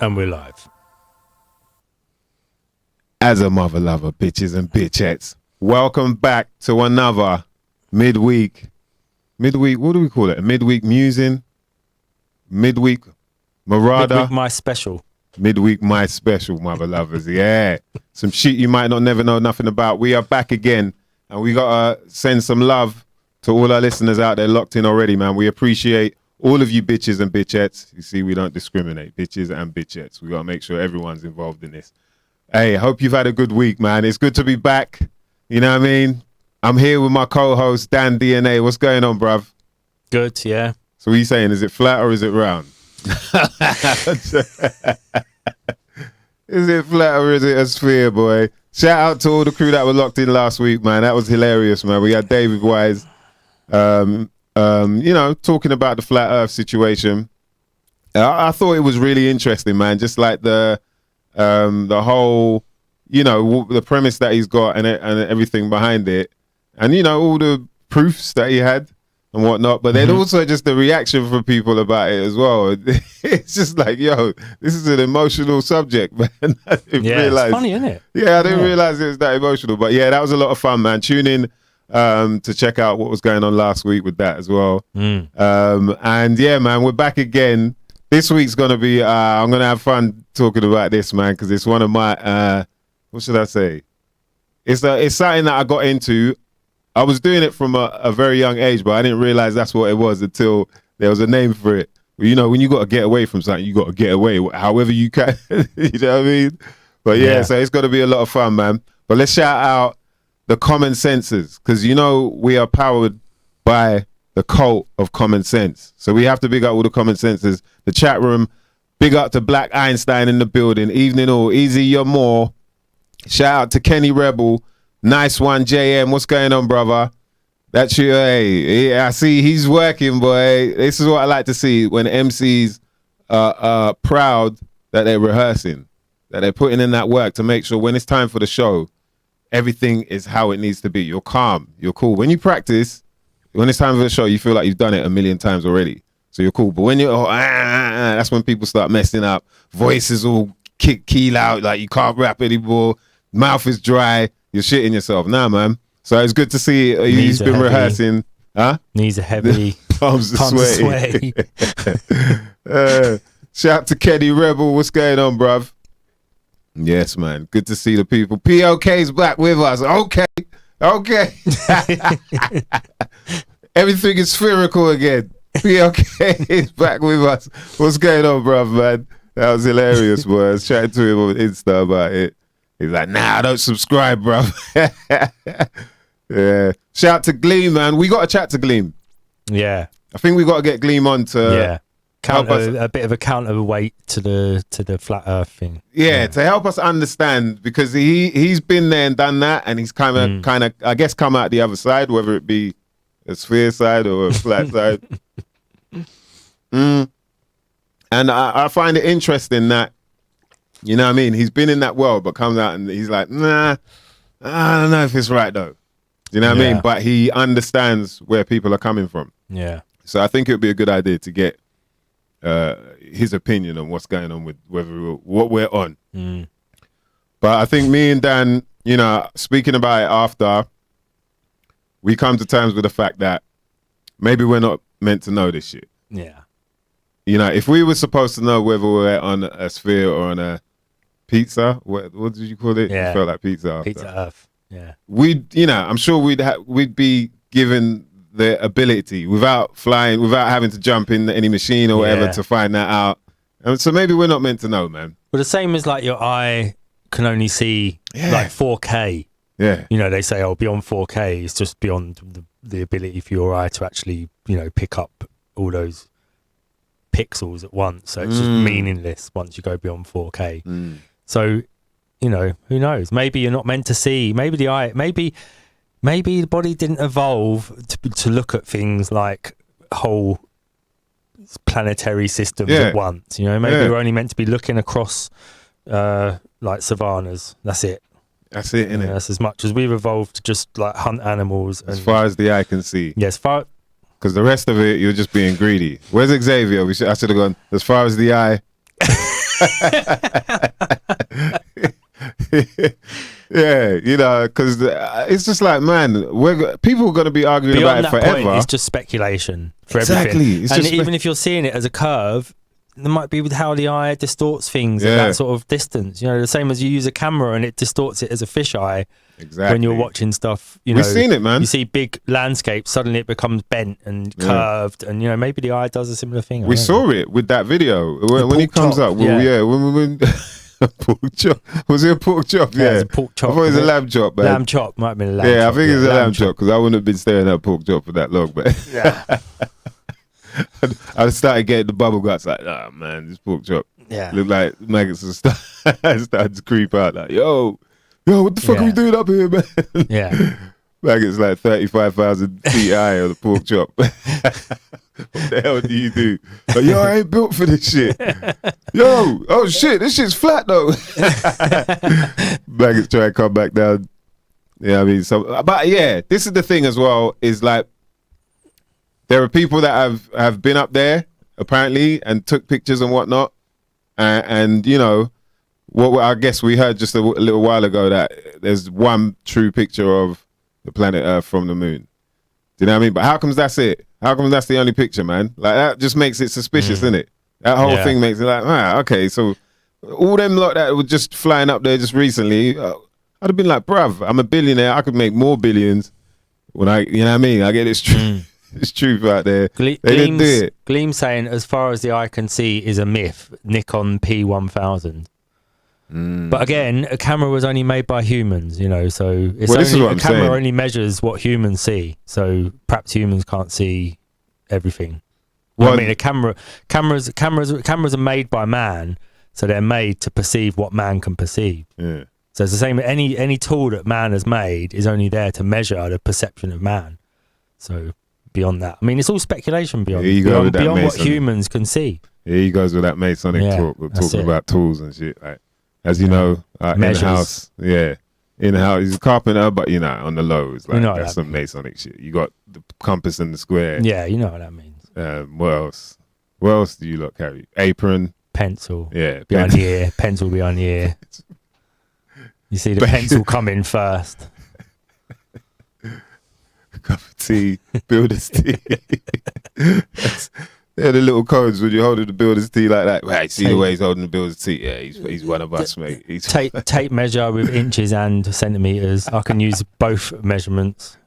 And we're live. As a mother lover, bitches and bitchettes, welcome back to another midweek, what do we call it? A midweek musing? Midweek marauder? Midweek my special. Midweek my special, mother lovers, yeah. Some shit you might not never know nothing about. We are back again, and we got to send some love to all our listeners out there locked in already, man. We appreciate all of you bitches and bitchettes. You see, we don't discriminate, bitches and bitchettes. We got to make sure everyone's involved in this. Hey, hope you've had a good week, man. It's good to be back. You know what I mean? I'm here with my co-host, Dan DNA. What's going on, bruv? Good, yeah. So what are you saying? Is it flat or is it round? Is it flat or is it a sphere, boy? Shout out to all the crew that were locked in last week, man. That was hilarious, man. We had David Wise, you know, talking about the flat earth situation. I thought it was really interesting, man. Just like the whole, you know, the premise that he's got and everything behind it, and you know, all the proofs that he had and whatnot. But then also just the reaction from people about it as well. It's just like, yo, this is an emotional subject, man. I didn't realize. It's funny, isn't it? Yeah, I didn't realize it was that emotional. But yeah, that was a lot of fun, man. Tune in to check out what was going on last week with that as well. And yeah, man, we're back again. This week's gonna be I'm gonna have fun talking about this, man, because it's one of my what should I say? It's something that I got into. I was doing it from a very young age, but I didn't realize that's what it was until there was a name for it. Well, you know, when you got to get away from something, you got to get away however you can. You know what I mean? But yeah, so it's gonna be a lot of fun, man. But let's shout out the common senses, because you know we are powered by the cult of common sense. So we have to big up all the common senses. The chat room, big up to Black Einstein in the building. Evening all, easy your more. Shout out to Kenny Rebel. Nice one, JM. What's going on, brother? That's you. Hey, I see he's working, boy. This is what I like to see when MCs are proud that they're rehearsing, that they're putting in that work to make sure when it's time for the show, everything is how it needs to be. You're calm. You're cool. When you practice, when it's time for the show, you feel like you've done it a million times already. So you're cool. But when you're, that's when people start messing up. Voices all keel out, like you can't rap anymore. Mouth is dry. You're shitting yourself. Nah, man. So it's good to see he's been rehearsing. Huh? Knees are heavy. Palms are sweaty. Shout out to Kenny Rebel. What's going on, bruv? Yes, man. Good to see the people. POK's back with us. Okay. Everything is spherical again. POK is back with us. What's going on, bruv, man? That was hilarious, boy. I was chatting to him on Insta about it. He's like, nah, I don't subscribe, bruv. Yeah. Shout out to Gleam, man. We got to chat to Gleam. Yeah. I think we got to get Gleam on to help us. A bit of a counterweight to the flat earth thing. Yeah, to help us understand, because he's been there and done that, and he's kind of I guess come out the other side, whether it be a sphere side or a flat side. And I find it interesting that, you know what I mean, he's been in that world but comes out and he's like, nah, I don't know if it's right though. You know what I mean? But he understands where people are coming from. Yeah. So I think it would be a good idea to get his opinion on what's going on with what we're on. But I think me and Dan, you know, speaking about it after, we come to terms with the fact that maybe we're not meant to know this shit. Yeah. You know, if we were supposed to know whether we're on a sphere or on a pizza, what did you call it? Yeah. It felt like pizza after. Pizza Earth. Yeah. You know, I'm sure we'd be given the ability without flying, without having to jump in any machine or whatever to find that out. And so maybe we're not meant to know, man. Well, the same as like your eye can only see like 4K. Yeah. You know, they say, beyond 4K is just beyond the ability for your eye to actually, you know, pick up all those pixels at once. So it's just meaningless once you go beyond 4K. So, you know, who knows? Maybe you're not meant to see. Maybe the eye, maybe the body didn't evolve to look at things like whole planetary systems at once. You know, maybe we're only meant to be looking across like savannas. That's it. That's it, innit? That's as much as we've evolved to just like hunt animals. As far as the eye can see. Yeah, as far. Because the rest of it, you're just being greedy. Where's Xavier? I should have gone as far as the eye. Yeah, you know, because it's just like, man, people are going to be arguing Beyond about it that forever. point, it's just speculation for Exactly. everything. It's and just even if you're seeing it as a curve, there might be with how the eye distorts things at that sort of distance. You know, the same as you use a camera and it distorts it as a fisheye. Exactly. When you're watching stuff, you know, we've seen it, man. You see big landscapes, suddenly it becomes bent and curved, and you know, maybe the eye does a similar thing. We saw it with that video when he comes up. Well, when pork chop. Was it a pork chop? Yeah, it's a pork chop. I thought it was a lamb chop, man. Lamb chop might have been a lamb chop. Yeah, I think it's a lamb chop because I wouldn't have been staring at pork chop for that long. But yeah, I started getting the bubble guts like, oh man, this pork chop. Yeah, looked like maggots and stuff. I started to creep out like, yo, what the fuck are we doing up here, man? Yeah, maggots like 35,000 feet high on the pork chop. What the hell do you do? Like, yo, I ain't built for this shit. Yo, oh shit, this shit's flat though. Maggots try to come back down. Yeah, I mean, but yeah, this is the thing as well, is like, there are people that have been up there apparently and took pictures and whatnot. And you know, what I guess we heard just a little while ago that there's one true picture of the planet Earth from the moon. Do you know what I mean? But how comes that's it? How comes that's the only picture, man? Like, that just makes it suspicious, isn't it? That whole thing makes it like, okay, so all them lot that were just flying up there just recently, I'd have been like, bruv, I'm a billionaire. I could make more billions when you know what I mean? I get this it's truth out there. They didn't do it. Gleam saying, as far as the eye can see, is a myth. Nikon P1000. But again, a camera was only made by humans, you know, so it's a camera only measures what humans see. So perhaps humans can't see everything. Well, I mean, cameras are made by man, so they're made to perceive what man can perceive. Yeah. So it's the same. Any tool that man has made is only there to measure the perception of man. So beyond that, I mean, it's all speculation beyond what humans can see. Yeah, he goes with that Masonic talk. We're talking about tools and shit. Like, as you know, in-house, in-house, he's a carpenter, but you know, on the low, it's like, that's some Masonic shit. You got the compass and the square. Yeah, you know what that means. What else? What else do you lot carry? Apron, pencil. Yeah, behind the ear. Pencil behind the ear. You see the pencil come in first. Cup of tea, builder's tea. They're the little codes when you're holding the builder's tea like that. Right, see the way he's holding the builder's tea. Yeah, he's one of us, mate. Tape measure with inches and centimeters. I can use both measurements.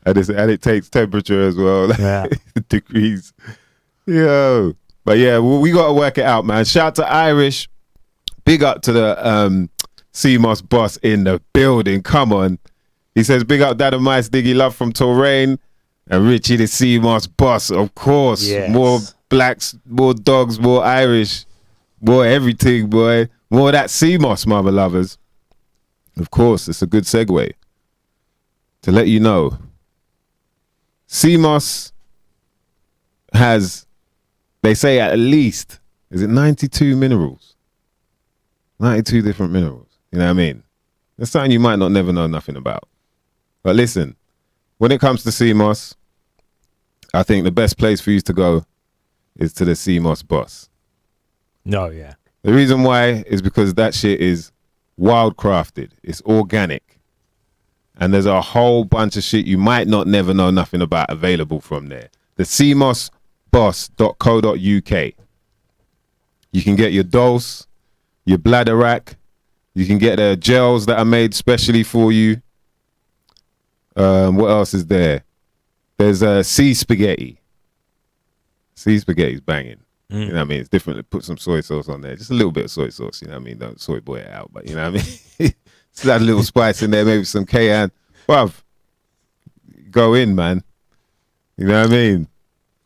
And it takes temperature as well. Degrees. Yo. But yeah, we got to work it out, man. Shout to Irish. Big up to the CMOS boss in the building. Come on. He says, big up Dad and MysDiggi, love from Torain. And Richie, the CMOS boss, of course. Yes. More blacks, more dogs, more Irish, more everything, boy. More of that CMOS, mother lovers. Of course, it's a good segue to let you know. CMOS has, they say at least, is it 92 minerals? 92 different minerals. You know what I mean? That's something you might not never know nothing about. But listen, when it comes to CMOS, I think the best place for you to go is to the CMOS boss. No, yeah. The reason why is because that shit is wild crafted. It's organic. And there's a whole bunch of shit you might not never know nothing about available from there. The CMOSboss.co.uk. You can get your dose, your bladder rack. You can get the gels that are made specially for you. What else is there? There's sea spaghetti. Sea spaghetti's banging. You know what I mean? It's different. Put some soy sauce on there. Just a little bit of soy sauce. You know what I mean? Don't soy boy it out. But you know what I mean? Just add a little spice in there. Maybe some cayenne. Bruv, go in, man. You know what I mean?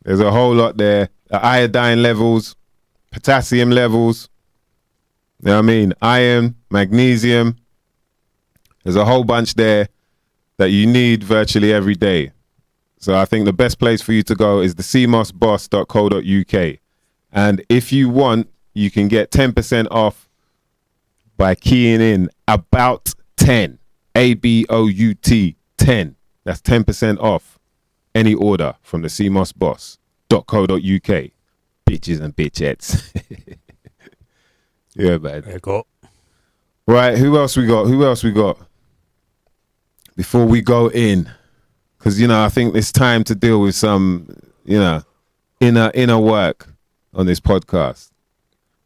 There's a whole lot there. Iodine levels, potassium levels. You know what I mean? Iron, magnesium. There's a whole bunch there that you need virtually every day. So I think the best place for you to go is the cmosboss.co.uk. And if you want, you can get 10% off by keying in about 10. ABOUT 10. That's 10% off any order from the cmosboss.co.uk. Bitches and bitchettes. Yeah, man. Yeah, got. Right, who else we got? Before we go in, because, I think it's time to deal with some, inner work on this podcast.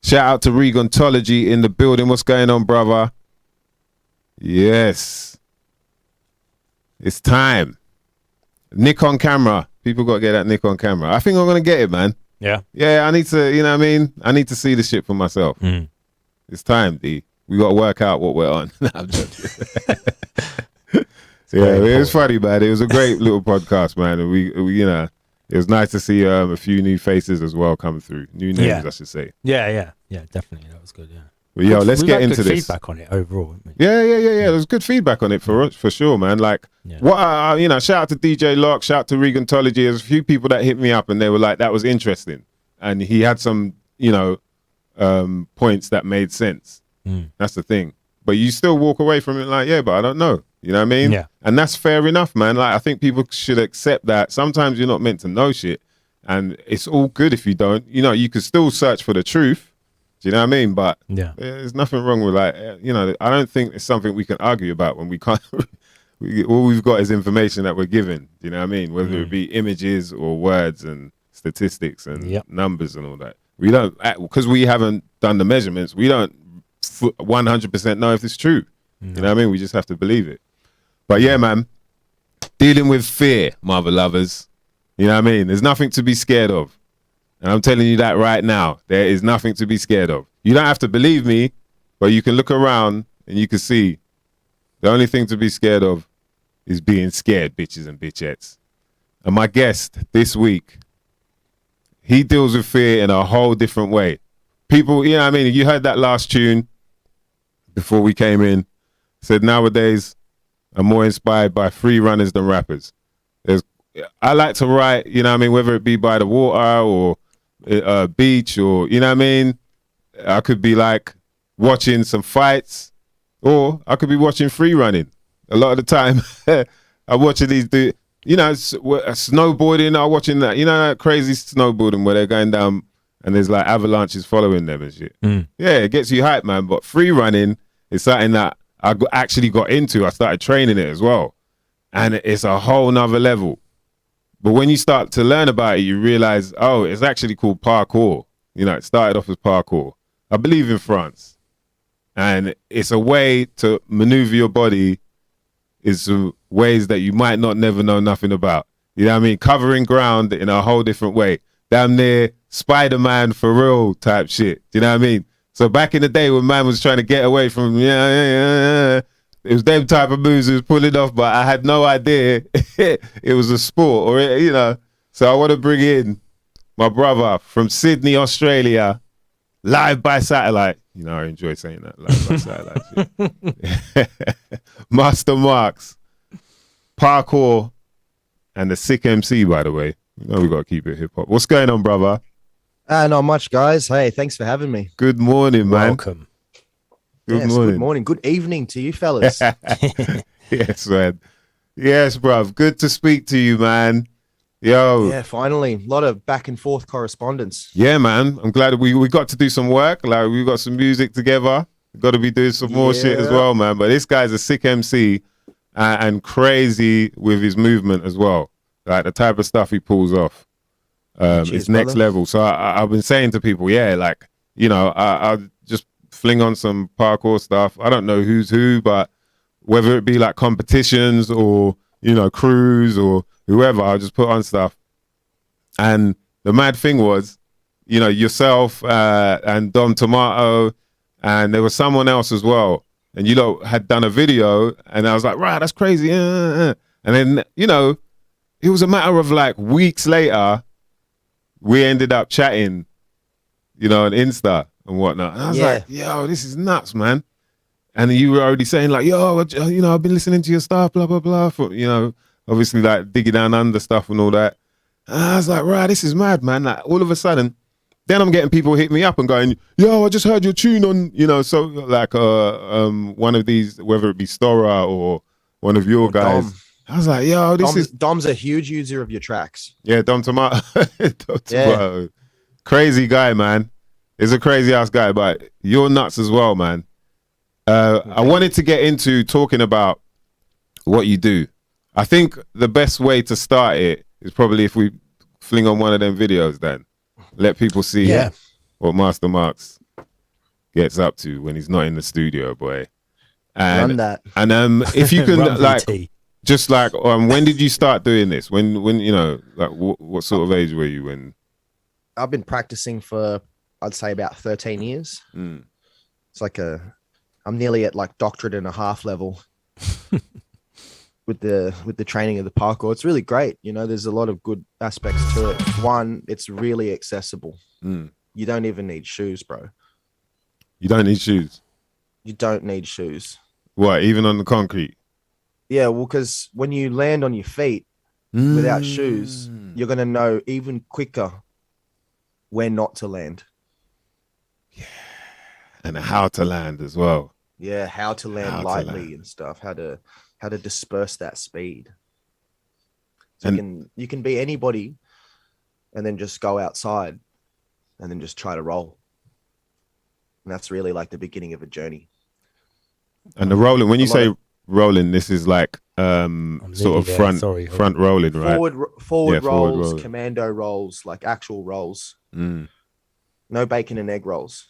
Shout out to Regantology in the building. What's going on, brother? Yes. It's time. Nikon camera. People got to get that Nikon camera. I think I'm going to get it, man. Yeah. Yeah, I need to, I need to see the shit for myself. It's time, D. We got to work out what we're on. No, I'm joking. Yeah, it was funny, man. It was a great little podcast, man. And we it was nice to see a few new faces as well coming through. New names, I should say. Yeah, definitely. That was good, yeah. But yo, let's get into this. Feedback on it overall. Yeah. There was good feedback on it for sure, man. Like, shout out to DJ Locke, shout out to Regantology. There's a few people that hit me up and they were like, that was interesting. And he had some, points that made sense. That's the thing. But you still walk away from it like, yeah, but I don't know. You know what I mean? Yeah. And that's fair enough, man. Like, I think people should accept that. Sometimes you're not meant to know shit. And it's all good if you don't. You can still search for the truth. Do you know what I mean? But there's nothing wrong with, like, I don't think it's something we can argue about when we can't. All we've got is information that we're given. Do you know what I mean? Whether it be images or words and statistics and numbers and all that. We don't, because we haven't done the measurements, we don't 100% know if it's true. You know what I mean? We just have to believe it. But yeah, man, dealing with fear, mother lovers. You know what I mean? There's nothing to be scared of. And I'm telling you that right now. There is nothing to be scared of. You don't have to believe me, but you can look around and you can see the only thing to be scared of is being scared, bitches and bitchettes. And my guest this week, he deals with fear in a whole different way. People, you know what I mean? You heard that last tune before we came in. Said nowadays, I'm more inspired by free runners than rappers. I like to write, you know what I mean, whether it be by the water or a beach or, you know what I mean? I could be like watching some fights or I could be watching free running. A lot of the time, I'm watching these dudes, snowboarding, I'm watching that, that crazy snowboarding where they're going down and there's like avalanches following them and shit. Yeah, it gets you hyped, man. But free running is something that I actually got into. I started training it as well. And it's a whole nother level. But when you start to learn about it, you realize, oh, it's actually called parkour. It started off as parkour. I believe in France. And it's a way to maneuver your body in some ways that you might not never know nothing about. You know what I mean? Covering ground in a whole different way. Damn near Spider-Man for real type shit. Do you know what I mean? So back in the day when man was trying to get away from, it was them type of moves he was pulling off, but I had no idea it was a sport or, So I want to bring in my brother from Sydney, Australia, live by satellite. I enjoy saying that, live by satellite. Masta Marx, Parkour, and the sick MC, by the way. We got to keep it hip hop. What's going on, brother? Not much, guys. Hey, thanks for having me. Good morning, man. Welcome. Good morning. Good morning. Good evening to you, fellas. Yes, man. Yes, bruv. Good to speak to you, man. Yo. Yeah, finally. A lot of back and forth correspondence. Yeah, man. I'm glad we got to do some work. Like, we got some music together. We've got to be doing some more shit as well, man. But this guy's a sick MC and crazy with his movement as well. Like, the type of stuff he pulls off. It's next level. So I've been saying to people, I'll just fling on some parkour stuff. I don't know who's who, but whether it be like competitions or, crews or whoever, I'll just put on stuff. And the mad thing was, yourself and Dom Tomato, and there was someone else as well. And you lot had done a video and I was like, right, that's crazy. And then, it was a matter of like weeks later, we ended up chatting, on Insta and whatnot. And I was like, yo, this is nuts, man. And you were already saying like, yo, I've been listening to your stuff, blah, blah, blah. For, obviously like digging down under stuff and all that. And I was like, right, this is mad, man. Like all of a sudden, then I'm getting people hit me up and going, yo, I just heard your tune on, so like one of these, whether it be Stora or one of your guys. Dom. I was like, yo, Dom's a huge user of your tracks. Yeah, Dom Tomato. Tomato. Crazy guy, man. He's a crazy ass guy, but you're nuts as well, man. I wanted to get into talking about what you do. I think the best way to start it is probably if we fling on one of them videos, then let people see what Masta Marx gets up to when he's not in the studio, boy. And Run that. And if you can like VT. just like when did you start doing this? When you know, like what sort of age were you when? I've been practicing for, I'd say, about 13 years. It's like I'm nearly at like doctorate and a half level with the training of the parkour. It's really great. You know, there's a lot of good aspects to it. One, it's really accessible. You don't even need shoes, bro. You don't need shoes. You don't need shoes. What, even on the concrete? Yeah, well, because when you land on your feet without shoes, you're going to know even quicker where not to land. Yeah. And how to land as well. Yeah, how to land lightly and stuff, how to disperse that speed. So you can be anybody and then just go outside and then just try to roll. And that's really like the beginning of a journey. And the rolling, when you say rolling, this is like sort of front rolling, right? Forward rolls, commando rolls, like actual rolls. No bacon and egg rolls.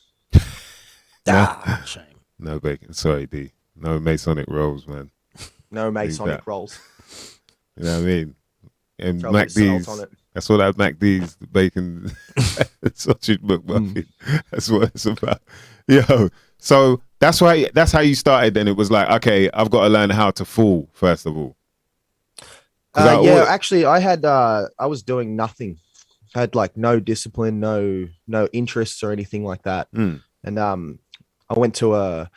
Shame. No bacon. Sorry, D. No Masonic rolls, man. No Masonic rolls. You know what I mean? And MacD's. That's what MacD's, the bacon sausage McMuffin. That's what it's about. Yo, so that's how you started. Then it was like, okay, I've got to learn how to fall first of all. Actually, I was doing nothing. I had like no discipline, no interests or anything like that. And I went to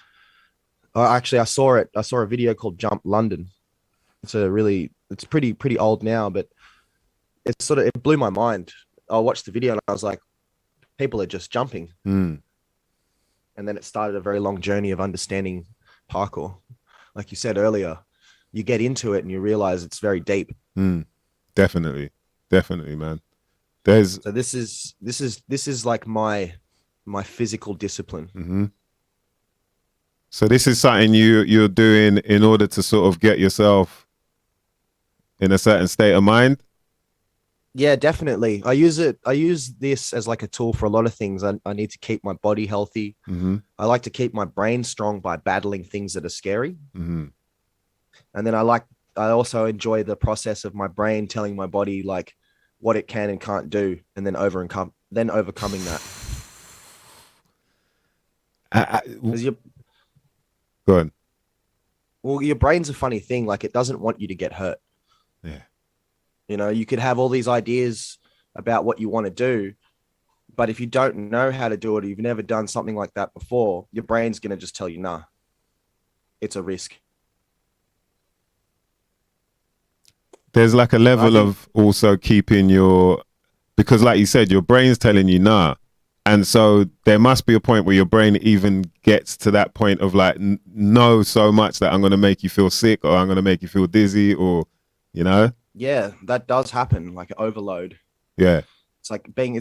I saw it. I saw a video called Jump London. It's pretty old now, but it blew my mind. I watched the video and I was like, people are just jumping. And then it started a very long journey of understanding parkour. Like you said earlier, you get into it and you realize it's very deep. Definitely, man. So this is like my physical discipline. So this is something you're doing in order to sort of get yourself in a certain state of mind? Yeah, definitely. I use this as like a tool for a lot of things. I need to keep my body healthy. I like to keep my brain strong by battling things that are scary. And then I also enjoy the process of my brain telling my body like what it can and can't do, and then overcoming that. Go on. Well, your brain's a funny thing. Like, it doesn't want you to get hurt. Yeah. You know, you could have all these ideas about what you want to do, but if you don't know how to do it, or you've never done something like that before, your brain's going to just tell you, nah, it's a risk. There's like a level of also keeping because like you said, your brain's telling you nah. And so there must be a point where your brain even gets to that point of like, no, so much that I'm going to make you feel sick, or I'm going to make you feel dizzy, or, you know? Yeah, that does happen, like overload. Yeah. It's like being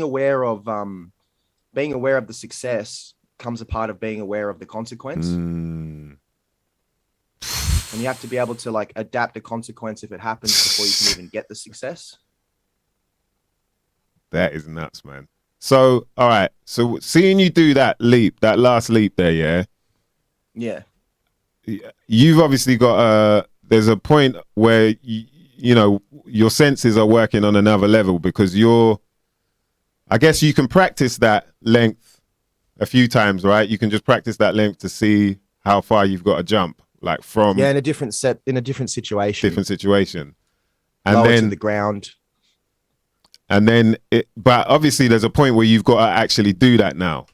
aware of the success comes a part of being aware of the consequence. And you have to be able to like adapt the consequence if it happens before you can even get the success. That is nuts, man. So, all right. So seeing you do that last leap there, yeah? Yeah. You've obviously got there's a point where, you know, your senses are working on another level, because I guess you can practice that length a few times, right? You can just practice that length to see how far you've got to jump, like from... Yeah, in a different situation. Different situation. And lower then to the ground. And then, but obviously there's a point where you've got to actually do that now.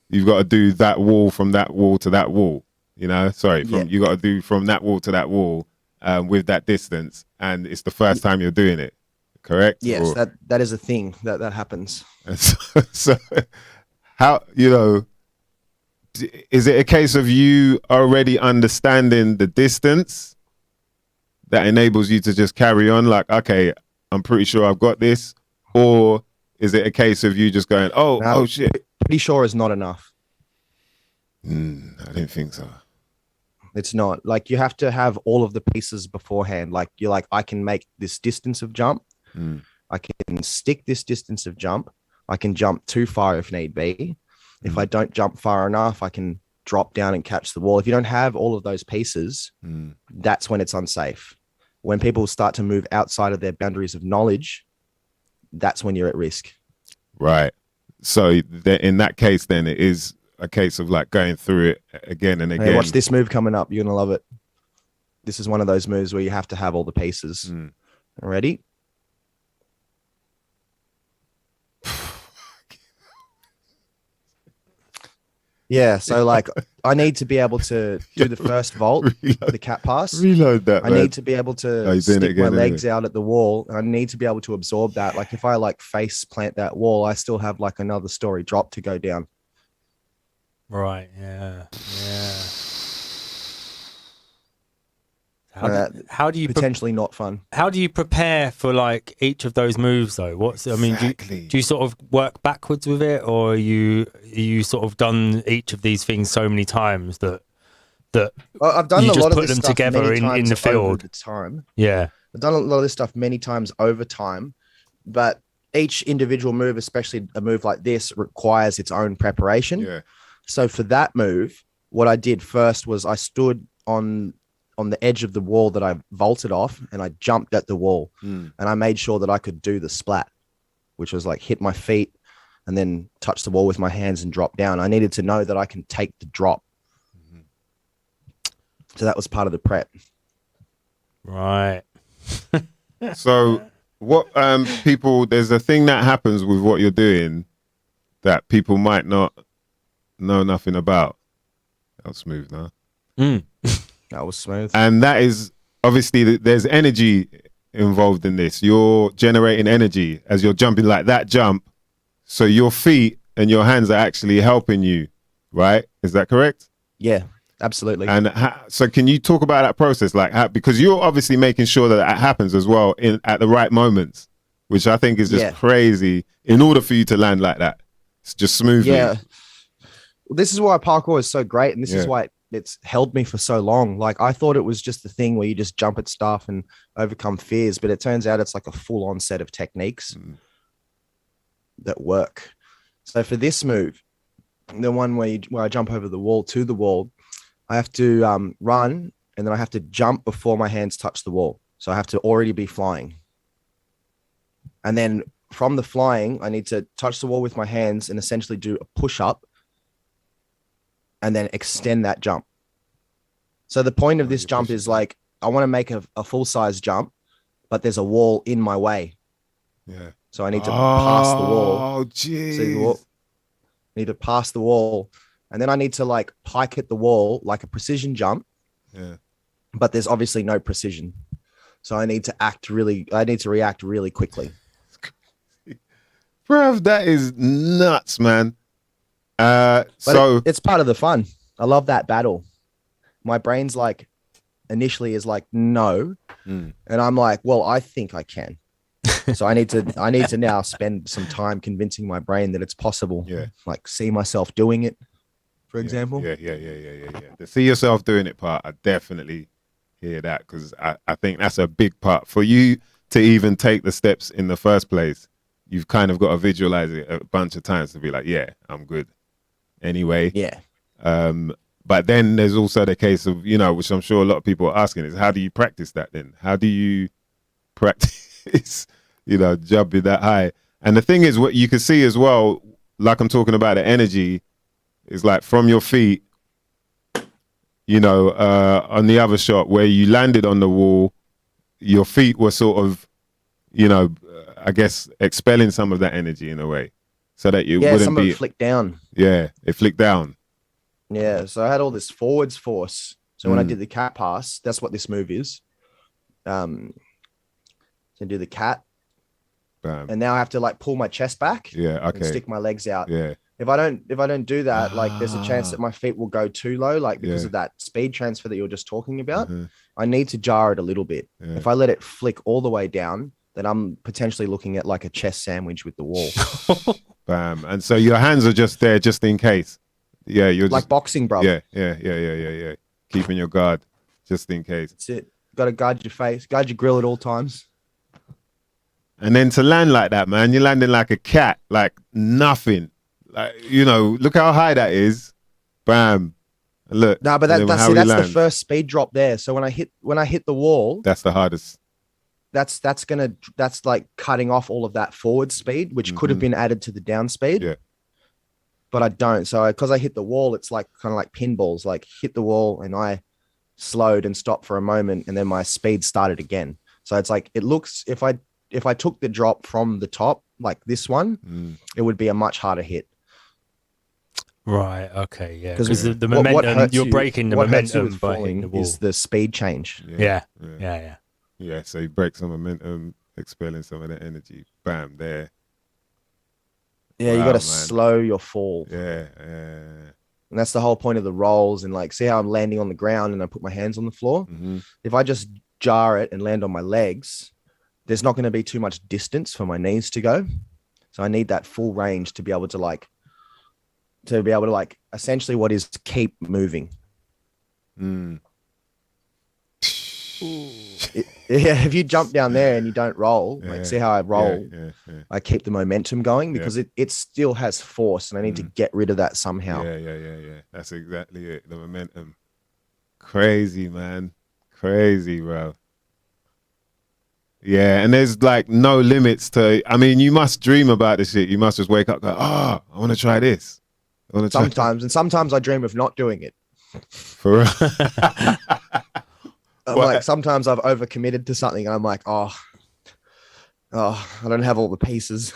You've got to do that wall from that wall to that wall, you know? You got to do from that wall to that wall with that distance. And it's the first time you're doing it, correct? Yes, that is a thing that happens. And so how, you know, is it a case of you already understanding the distance that enables you to just carry on? Like, okay, I'm pretty sure I've got this. Or is it a case of you just going, oh shit? pretty sure is not enough. I didn't think so. It's not. Like, you have to have all of the pieces beforehand. Like, you're like, I can make this distance of jump. I can stick this distance of jump. I can jump too far if need be. If I don't jump far enough, I can drop down and catch the wall. If you don't have all of those pieces, that's when it's unsafe. When people start to move outside of their boundaries of knowledge, that's when you're at risk. Right. So in that case, then it is a case of like going through it again and again. Hey, watch this move coming up. You're going to love it. This is one of those moves where you have to have all the pieces. Ready? Yeah, so like I need to be able to do the first vault, the cat pass. Reload that. I need to be able to stick my legs out at the wall. And I need to be able to absorb that. Like, if I like face plant that wall, I still have like another story drop to go down. Right. Yeah. How do you potentially not fun? How do you prepare for like each of those moves though? I mean, do you sort of work backwards with it, or are you sort of done each of these things so many times that I've done you a just lot of put this them stuff together in the field? The time. Yeah, I've done a lot of this stuff many times over time, but each individual move, especially a move like this, requires its own preparation. Yeah. So for that move, what I did first was I stood on the edge of the wall that I vaulted off, and I jumped at the wall, and I made sure that I could do the splat, which was like hit my feet and then touch the wall with my hands and drop down. I needed to know that I can take the drop. So that was part of the prep. Right. So what people, there's a thing that happens with what you're doing that people might not know nothing about. That was smooth now. That was smooth. And that is obviously there's energy involved in this. You're generating energy as you're jumping like that jump. So your feet and your hands are actually helping you, right? Is that correct? Yeah, absolutely. And so can you talk about that process? Like, because you're obviously making sure that that happens as well at the right moments, which I think is just crazy in order for you to land like that. It's just smoothly. Yeah. Well, this is why parkour is so great. And this is why it's held me for so long. Like, I thought it was just a thing where you just jump at stuff and overcome fears, but it turns out it's like a full-on set of techniques that work. So for this move, the one where I jump over the wall to the wall, I have to run, and then I have to jump before my hands touch the wall. So I have to already be flying. And then from the flying, I need to touch the wall with my hands and essentially do a push-up, and then extend that jump. So the point of this jump is like, I want to make a full-size jump, but there's a wall in my way. Yeah. So I need to pass the wall. Oh, geez. See the wall? I need to pass the wall. And then I need to like pike hit the wall like a precision jump. Yeah. But there's obviously no precision. So I need to react really quickly. Bruv, that is nuts, man. So it's part of the fun. I love that battle. My brain's like initially is like no, and I'm like, well, I think I can. So I need to now spend some time convincing my brain that it's possible. Yeah, like see myself doing it, for example. Yeah. The see yourself doing it part, I definitely hear that, because I think that's a big part for you to even take the steps in the first place. You've kind of got to visualize it a bunch of times to be like, yeah, I'm good. Anyway, yeah. But then there's also the case of, which I'm sure a lot of people are asking, is how do you practice that then? How do you practice, jumping that high? And the thing is, what you can see as well, like I'm talking about the energy, is like from your feet, on the other shot where you landed on the wall, your feet were sort of, I guess, expelling some of that energy in a way. So that you wouldn't some of be it flicked down. Yeah, it flicked down. Yeah, so I had all this forwards force. So when I did the cat pass, that's what this move is. So do the cat. Bam. And now I have to like pull my chest back. Yeah, okay. And stick my legs out. Yeah. If I don't do that, like there's a chance that my feet will go too low, like because of that speed transfer that you were just talking about. I need to jar it a little bit. If I let it flick all the way down, then I'm potentially looking at like a chest sandwich with the wall. Bam. And so your hands are just there just in case. Yeah, you're like just, boxing, bro. Yeah. Keeping your guard just in case. That's it. Got to guard your face, guard your grill at all times. And then to land like that, man, you're landing like a cat, like nothing. Like, you know, look how high that is. Bam. Look. No, but that's the first speed drop there. So when I hit the wall, that's the hardest. That's like cutting off all of that forward speed, which could have been added to the down speed. Yeah. But I don't. So because I hit the wall, it's like kind of like pinballs, like hit the wall and I slowed and stopped for a moment and then my speed started again. So it's like, it looks, if I took the drop from the top, like this one, it would be a much harder hit. Right. Okay. Yeah. Because the momentum, you're breaking the momentum by hitting the wall. Is the speed change. Yeah. So you break some momentum, expelling some of the energy. Bam, there. Yeah, you got to slow your fall. Yeah. And that's the whole point of the rolls. And like, see how I'm landing on the ground and I put my hands on the floor. If I just jar it and land on my legs, there's not going to be too much distance for my knees to go. So I need that full range to be able to essentially what is keep moving. If you jump down there and you don't roll, like see how I roll, I keep the momentum going because it still has force and I need to get rid of that somehow. Yeah. That's exactly it. The momentum. Crazy, man. Crazy, bro. Yeah, and there's like no limits to, I mean, you must dream about this shit. You must just wake up and go, I want to try this. Sometimes I dream of not doing it. For real? Like sometimes I've overcommitted to something and I'm like, I don't have all the pieces.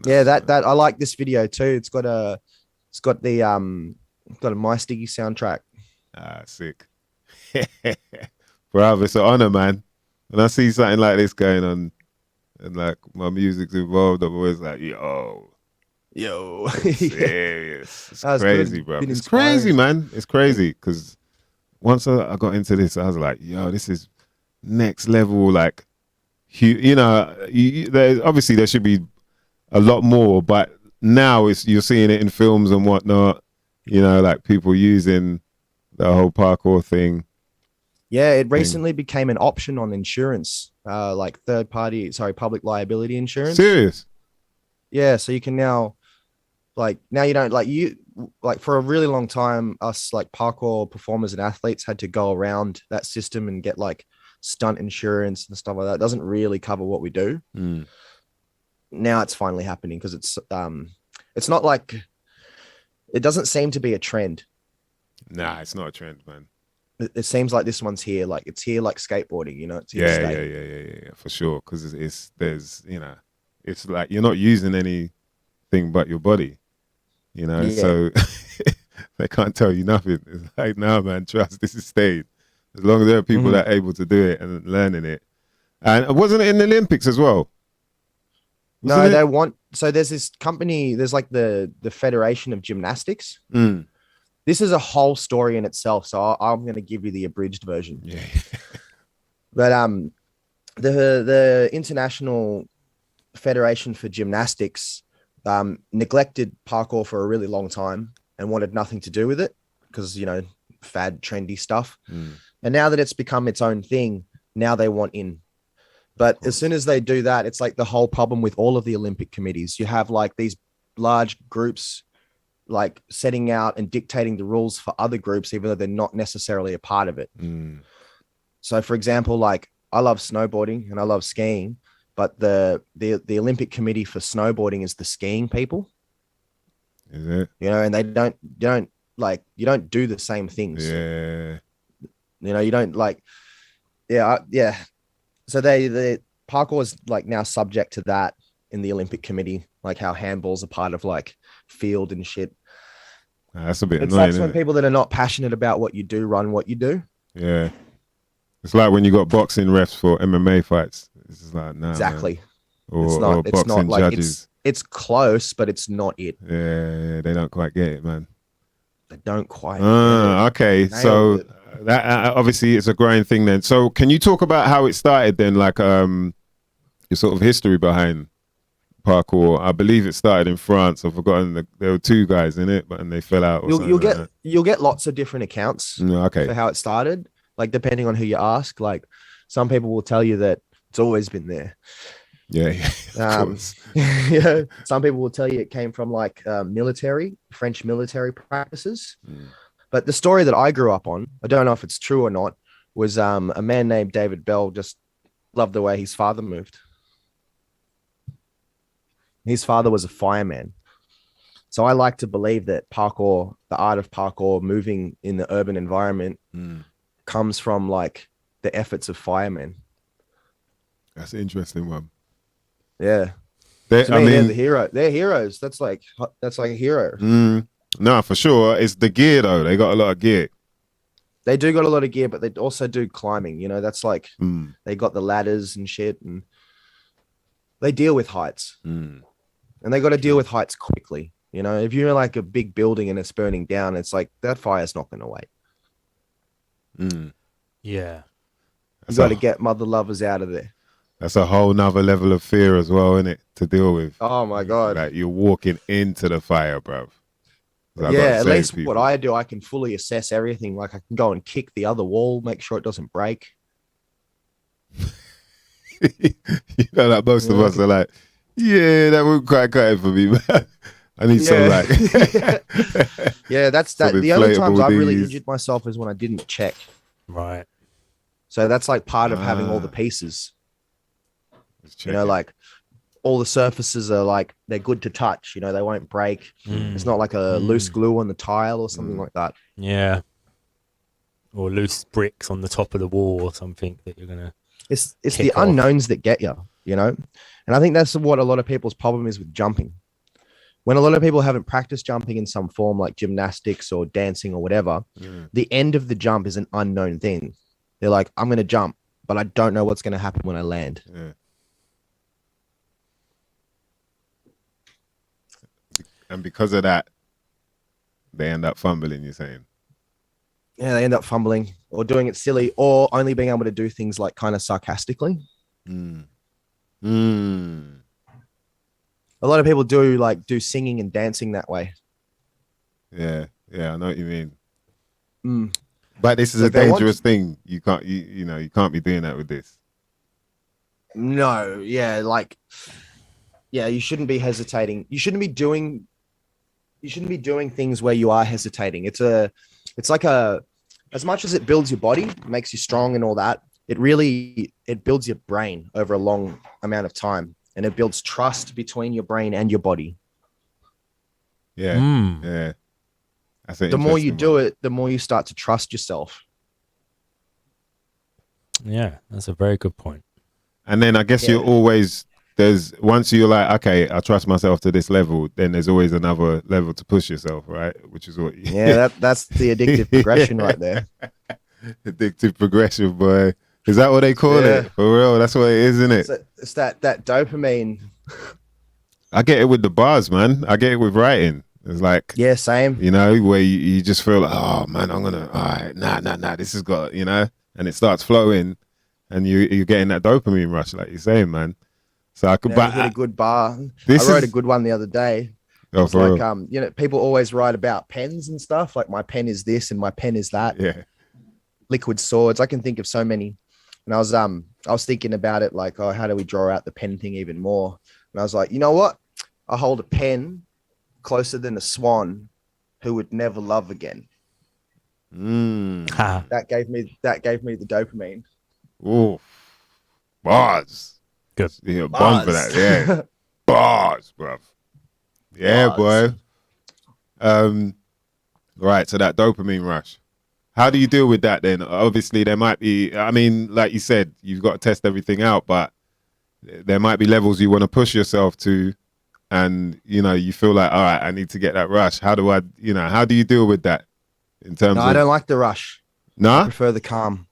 Yeah, that I like this video too. It's got the MysDiggi soundtrack. Sick. Bravo, it's an honor, man. When I see something like this going on and like my music's involved, I'm always like, yo. Serious. It's crazy, bro. It's crazy, man. It's crazy because once I got into this, I was like, yo, this is next level. Like, obviously there should be a lot more, but now you're seeing it in films and whatnot, like people using the whole parkour thing. Yeah, it recently became an option on insurance, like public liability insurance. Serious? Yeah, so you can now you don't for a really long time, us like parkour performers and athletes had to go around that system and get like stunt insurance and stuff like that. It doesn't really cover what we do. Now it's finally happening because it's not like, it doesn't seem to be a trend. Nah, it's not a trend, man. It seems like this one's here, like it's here, like skateboarding, it's here to stay. Yeah, for sure. Because it's like you're not using anything but your body, so they can't tell you nothing. It's like, no, man, trust, this is staying. As long as there are people that are able to do it and learning it. And wasn't it in the Olympics as well? So there's this company, there's like the Federation of Gymnastics. This is a whole story in itself, so I'm going to give you the abridged version. Yeah. But the International Federation for Gymnastics neglected parkour for a really long time and wanted nothing to do with it because, fad, trendy stuff. And now that it's become its own thing, now they want in. But as soon as they do that, it's like the whole problem with all of the Olympic committees. You have like these large groups like setting out and dictating the rules for other groups, even though they're not necessarily a part of it. So for example, like I love snowboarding and I love skiing, but the Olympic committee for snowboarding is the skiing people. Is it? And they don't you don't do the same things. Yeah. You don't like, yeah. So the parkour is like now subject to that in the Olympic committee, like how handball's a part of like field and shit. That's a bit annoying. That's when people that are not passionate about what you do run what you do. Yeah. It's like when you got boxing refs for MMA fights. It's just like, nah. Exactly. Or boxing judges. It's close, but it's not it. Yeah, they don't quite get it, man. They don't quite. Okay. So that obviously it's a growing thing then. So can you talk about how it started then, like your sort of history behind parkour? I believe it started in France. I've forgotten there were two guys in it, and they fell out. You'll get lots of different accounts okay. for how it started, like depending on who you ask. Like some people will tell you that it's always been there. Yeah. Yeah. Some people will tell you it came from like French military practices. But the story that I grew up on, I don't know if it's true or not, was a man named David Bell just loved the way his father moved. His father was a fireman. So I like to believe that parkour, the art of parkour, moving in the urban environment, comes from like the efforts of firemen. That's an interesting one. Yeah. They're the hero. They're heroes. That's like a hero. No, for sure. It's the gear though. They got a lot of gear. They do got a lot of gear, but they also do climbing. You know, that's like they got the ladders and shit, and they deal with heights. And they got to deal with heights quickly. You know, if you're like a big building and it's burning down, it's like that fire's not going to wait. Yeah. You got to get mother lovers out of there. That's a whole nother level of fear as well, isn't it, to deal with? Oh my God. Like you're walking into the fire, bruv. Yeah, at least what I do, I can fully assess everything. Like I can go and kick the other wall, make sure it doesn't break. You know, like most of us are like, yeah, that wouldn't quite cut it for me, man. I need some like yeah, that's that. The only times I've really injured myself is when I didn't check. Right. So that's like part of having all the pieces. You know, like all the surfaces are like they're good to touch. You know, they won't break. It's not like a loose glue on the tile or something like that. Yeah. Or loose bricks on the top of the wall or something that you're gonna. It's the unknowns that get you. You know, and I think that's what a lot of people's problem is with jumping. When a lot of people haven't practiced jumping in some form, like gymnastics or dancing or whatever, the end of the jump is an unknown thing. They're like, I'm going to jump, but I don't know what's going to happen when I land. Yeah. And because of that, they end up fumbling, you're saying? Yeah, they end up fumbling or doing it silly or only being able to do things like kind of sarcastically. A lot of people do singing and dancing that way. Yeah, I know what you mean. But this is a dangerous thing. You can't be doing that with this. No, yeah, you shouldn't be hesitating. You shouldn't be doing things where you are hesitating. It's like as much as it builds your body, makes you strong and all that, it builds your brain over a long amount of time. And it builds trust between your brain and your body. Yeah. Yeah. The more you do it, the more you start to trust yourself. Yeah, that's a very good point. And then I guess you're always, once you're like, okay, I trust myself to this level, then there's always another level to push yourself, right? Which is what that's the addictive progression right there. Addictive progression, boy. Is that what they call it? For real, that's what it is, isn't it? It's that dopamine. I get it with the bars, man. I get it with writing. It's like, yeah, same. You know, where you just feel like, oh man, all right, nah, this has got, you know, and it starts flowing, and you're getting that dopamine rush, like you're saying, man. So I could, hit a good bar. I wrote a good one the other day. Oh, it's like, you know, people always write about pens and stuff. Like my pen is this and my pen is that. Yeah. Liquid swords. I can think of so many. And I was thinking about it like, oh, how do we draw out the pen thing even more? And I was like, you know what? I hold a pen closer than a swan who would never love again. That gave me the dopamine. Ooh, bars. Good. Yeah, bars for that. Yeah, bars, bruv. Yeah, bars. Boy. Right. So that dopamine rush. How do you deal with that then? Obviously, there might be, I mean, like you said, you've got to test everything out, but there might be levels you want to push yourself to, and, you know, you feel like, all right, I need to get that rush. How do you deal with that in terms of... I don't like the rush. No? I prefer the calm.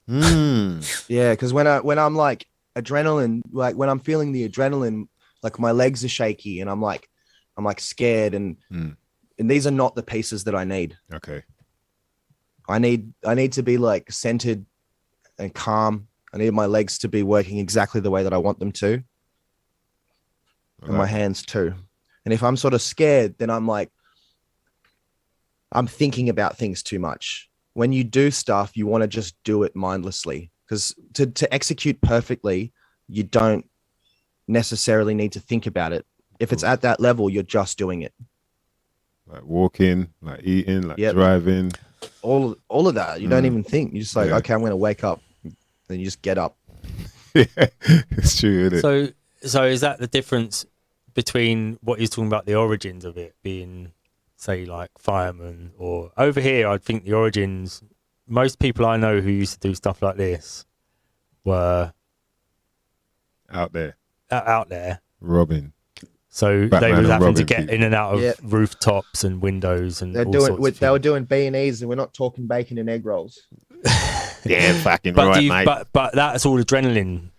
Yeah, because when I'm like adrenaline, like when I'm feeling the adrenaline, like my legs are shaky and I'm like scared and these are not the pieces that I need. Okay. I need to be like centered and calm. I need my legs to be working exactly the way that I want them to. And my hands too. And if I'm sort of scared, then I'm thinking about things too much. When you do stuff, you want to just do it mindlessly, because to execute perfectly, you don't necessarily need to think about it. If it's at that level, you're just doing it. Like walking, like eating, like driving. All of that. You don't even think. You're just like, okay, I'm going to wake up. Then you just get up. Yeah, it's true, isn't it? So is that the difference between what you're talking about, the origins of it being, say, like firemen, or over here? I think the origins, most people I know who used to do stuff like this were out there robbing. So Batman, they was having to get people in and out of rooftops and windows and they were doing B&Es, and we're not talking bacon and egg rolls. Yeah, fucking right, mate. But that's all adrenaline.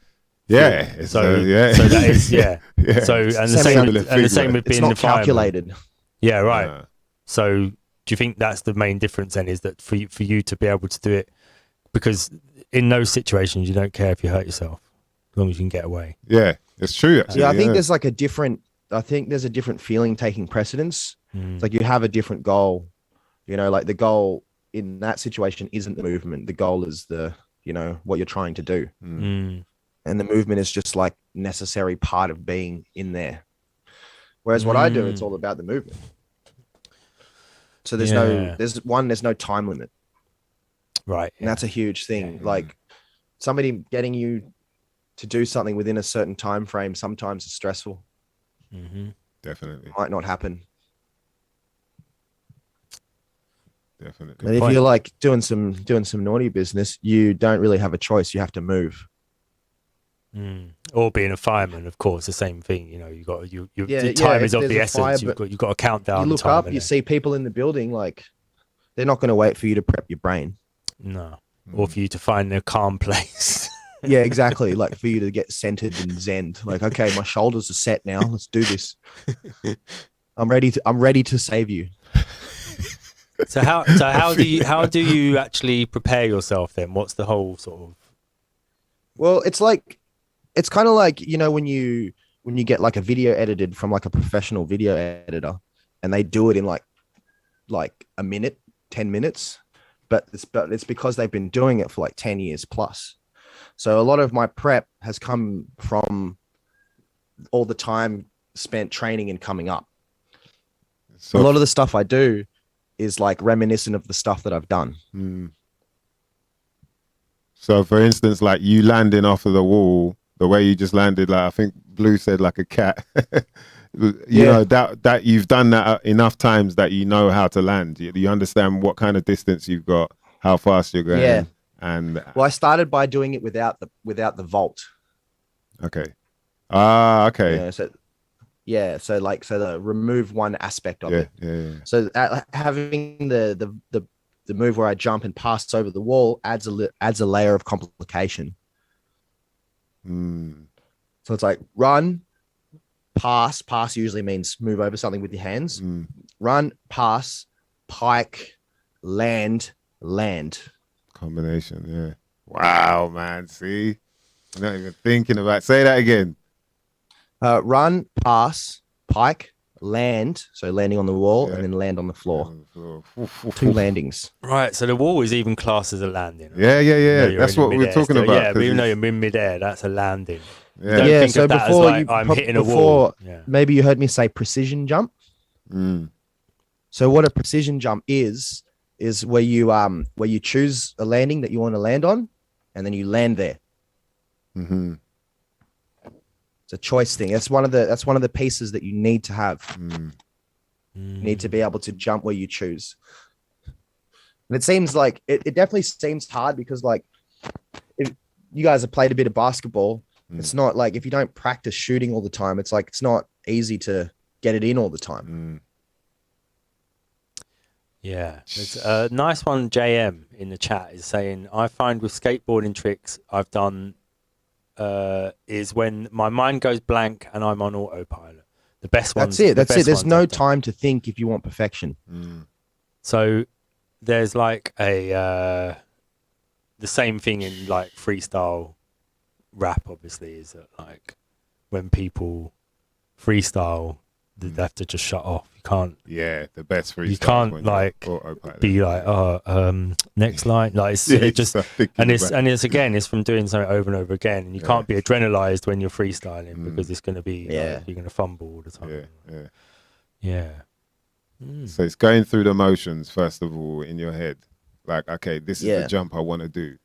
Yeah. So that is yeah. So and the same with being it's not the fireman. calculated. Yeah, right. So do you think that's the main difference then? Is that for you to be able to do it, because in those situations you don't care if you hurt yourself as long as you can get away. Yeah, it's true. Actually, I think there's like a different feeling taking precedence. It's like you have a different goal. You know, like the goal in that situation isn't the movement. The goal is what you're trying to do. And the movement is just like necessary part of being in there. Whereas what I do, it's all about the movement. So there's no time limit. Right. And that's a huge thing. Like somebody getting you to do something within a certain time frame sometimes is stressful. Definitely. It might not happen. Definitely. But if you're like doing some naughty business, you don't really have a choice. You have to move. Or being a fireman, of course, the same thing. You know, you got your time is of the essence. You've got to count down. You look up, you see people in the building, like they're not going to wait for you to prep your brain. No, or for you to find a calm place. Yeah, exactly. Like for you to get centered and zened. Like, okay, my shoulders are set now. Let's do this. I'm ready to save you. So how do you actually prepare yourself then? What's the whole sort of? Well, it's kind of like, when you get like a video edited from like a professional video editor, and they do it in like a minute, 10 minutes, but it's because they've been doing it for like 10 years plus. So a lot of my prep has come from all the time spent training and coming up. So a lot of the stuff I do is like reminiscent of the stuff that I've done. So for instance, like you landing off of the wall, the way you just landed, like I think Blue said, like a cat. you know that you've done that enough times that you know how to land. You understand what kind of distance you've got, how fast you're going. Yeah. And I started by doing it without the vault. Okay. Okay. So the remove one aspect of it. Yeah. So having the move where I jump and pass over the wall adds a layer of complication. So it's like run, pass. Pass usually means move over something with your hands. Run, pass, pike, land. Combination, yeah. Wow, man. See? I'm not even thinking about. Say that again. Run, pass, pike, land. So landing on the wall and then land on the floor. Two landings. Right. So the wall is even classed as a landing. Yeah. That's what we're talking about. Yeah, but even though you're in midair, that's a landing. Yeah. So before I'm hitting a wall. Maybe you heard me say precision jump. So what a precision jump is where you choose a landing that you want to land on, and then you land there. It's a choice thing. That's one of the pieces that you need to have. You need to be able to jump where you choose. And it seems like it definitely seems hard because like if you guys have played a bit of basketball, it's not like if you don't practice shooting all the time, it's like it's not easy to get it in all the time. Yeah, there's a nice one. JM in the chat is saying, I find with skateboarding tricks I've done is when my mind goes blank and I'm on autopilot. The best ones. That's it. There's no time to think if you want perfection. So there's like the same thing in like freestyle rap. Obviously, is that like when people freestyle, they have to just shut off. You can't. Yeah, the best freestyle. You can't like be like, next line. Like it just it's from doing something over and over again, and you can't be adrenalized when you're freestyling because it's going to be like, you're going to fumble all the time. Yeah. So it's going through the motions first of all in your head, like, okay, this is the jump I want to do.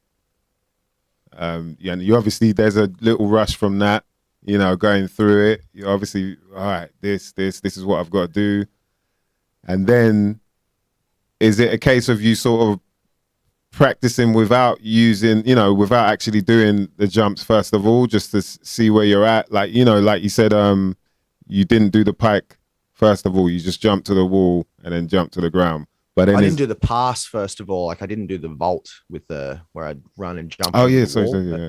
And you obviously there's a little rush from that, you know, going through it. You obviously, all right, this is what I've got to do, and then is it a case of you sort of practicing without using, you know, without actually doing the jumps first of all, just to see where you're at, like, you know, like you said, you didn't do the pike. First of all, you just jump to the wall and then jump to the ground. But then I didn't do the pass first of all. Like I didn't do the vault with where I'd run and jump.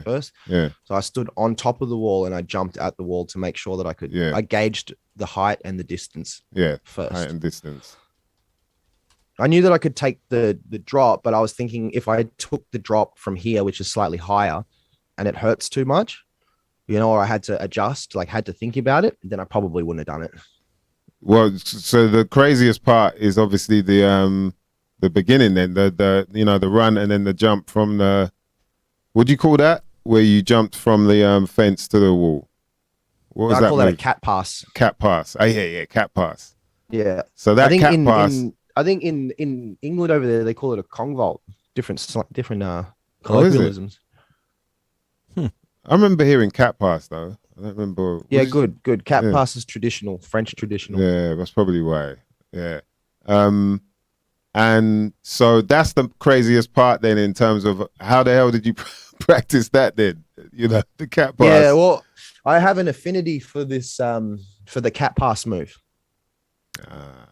First. Yeah. So I stood on top of the wall and I jumped at the wall to make sure that I could. Yeah. I gauged the height and the distance. Yeah. First. Height and distance. I knew that I could take the drop, but I was thinking if I took the drop from here, which is slightly higher, and it hurts too much, you know, or I had to adjust, like had to think about it, then I probably wouldn't have done it. Well, so the craziest part is obviously the beginning, then the you know, the run and then the jump from the, what do you call that, where you jumped from the fence to the wall? What was that? I call that a cat pass. Cat pass. Oh yeah, cat pass. Yeah. So that cat pass. I think in England over there they call it a Kong vault. Different colloquialisms. I remember hearing cat pass though. I don't remember. Yeah, good. Cat pass is traditional, French traditional. Yeah, that's probably why. Yeah. And so that's the craziest part then, in terms of how the hell did you practice that then? You know, the cat pass. Yeah, well, I have an affinity for this, for the cat pass move. I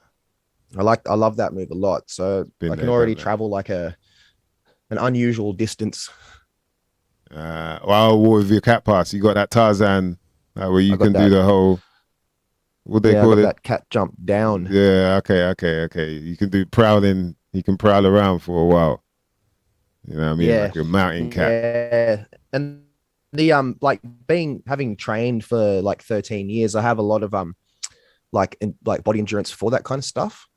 love that move a lot. So I can already travel like an unusual distance. Well, with your cat pass, you got that Tarzan where you can do the whole, what they call it? That cat jump down. Yeah, okay. You can do prowling. You can prowl around for a while. You know what I mean? Like a mountain cat. Yeah, and the like having trained for like 13 years, I have a lot of like body endurance for that kind of stuff.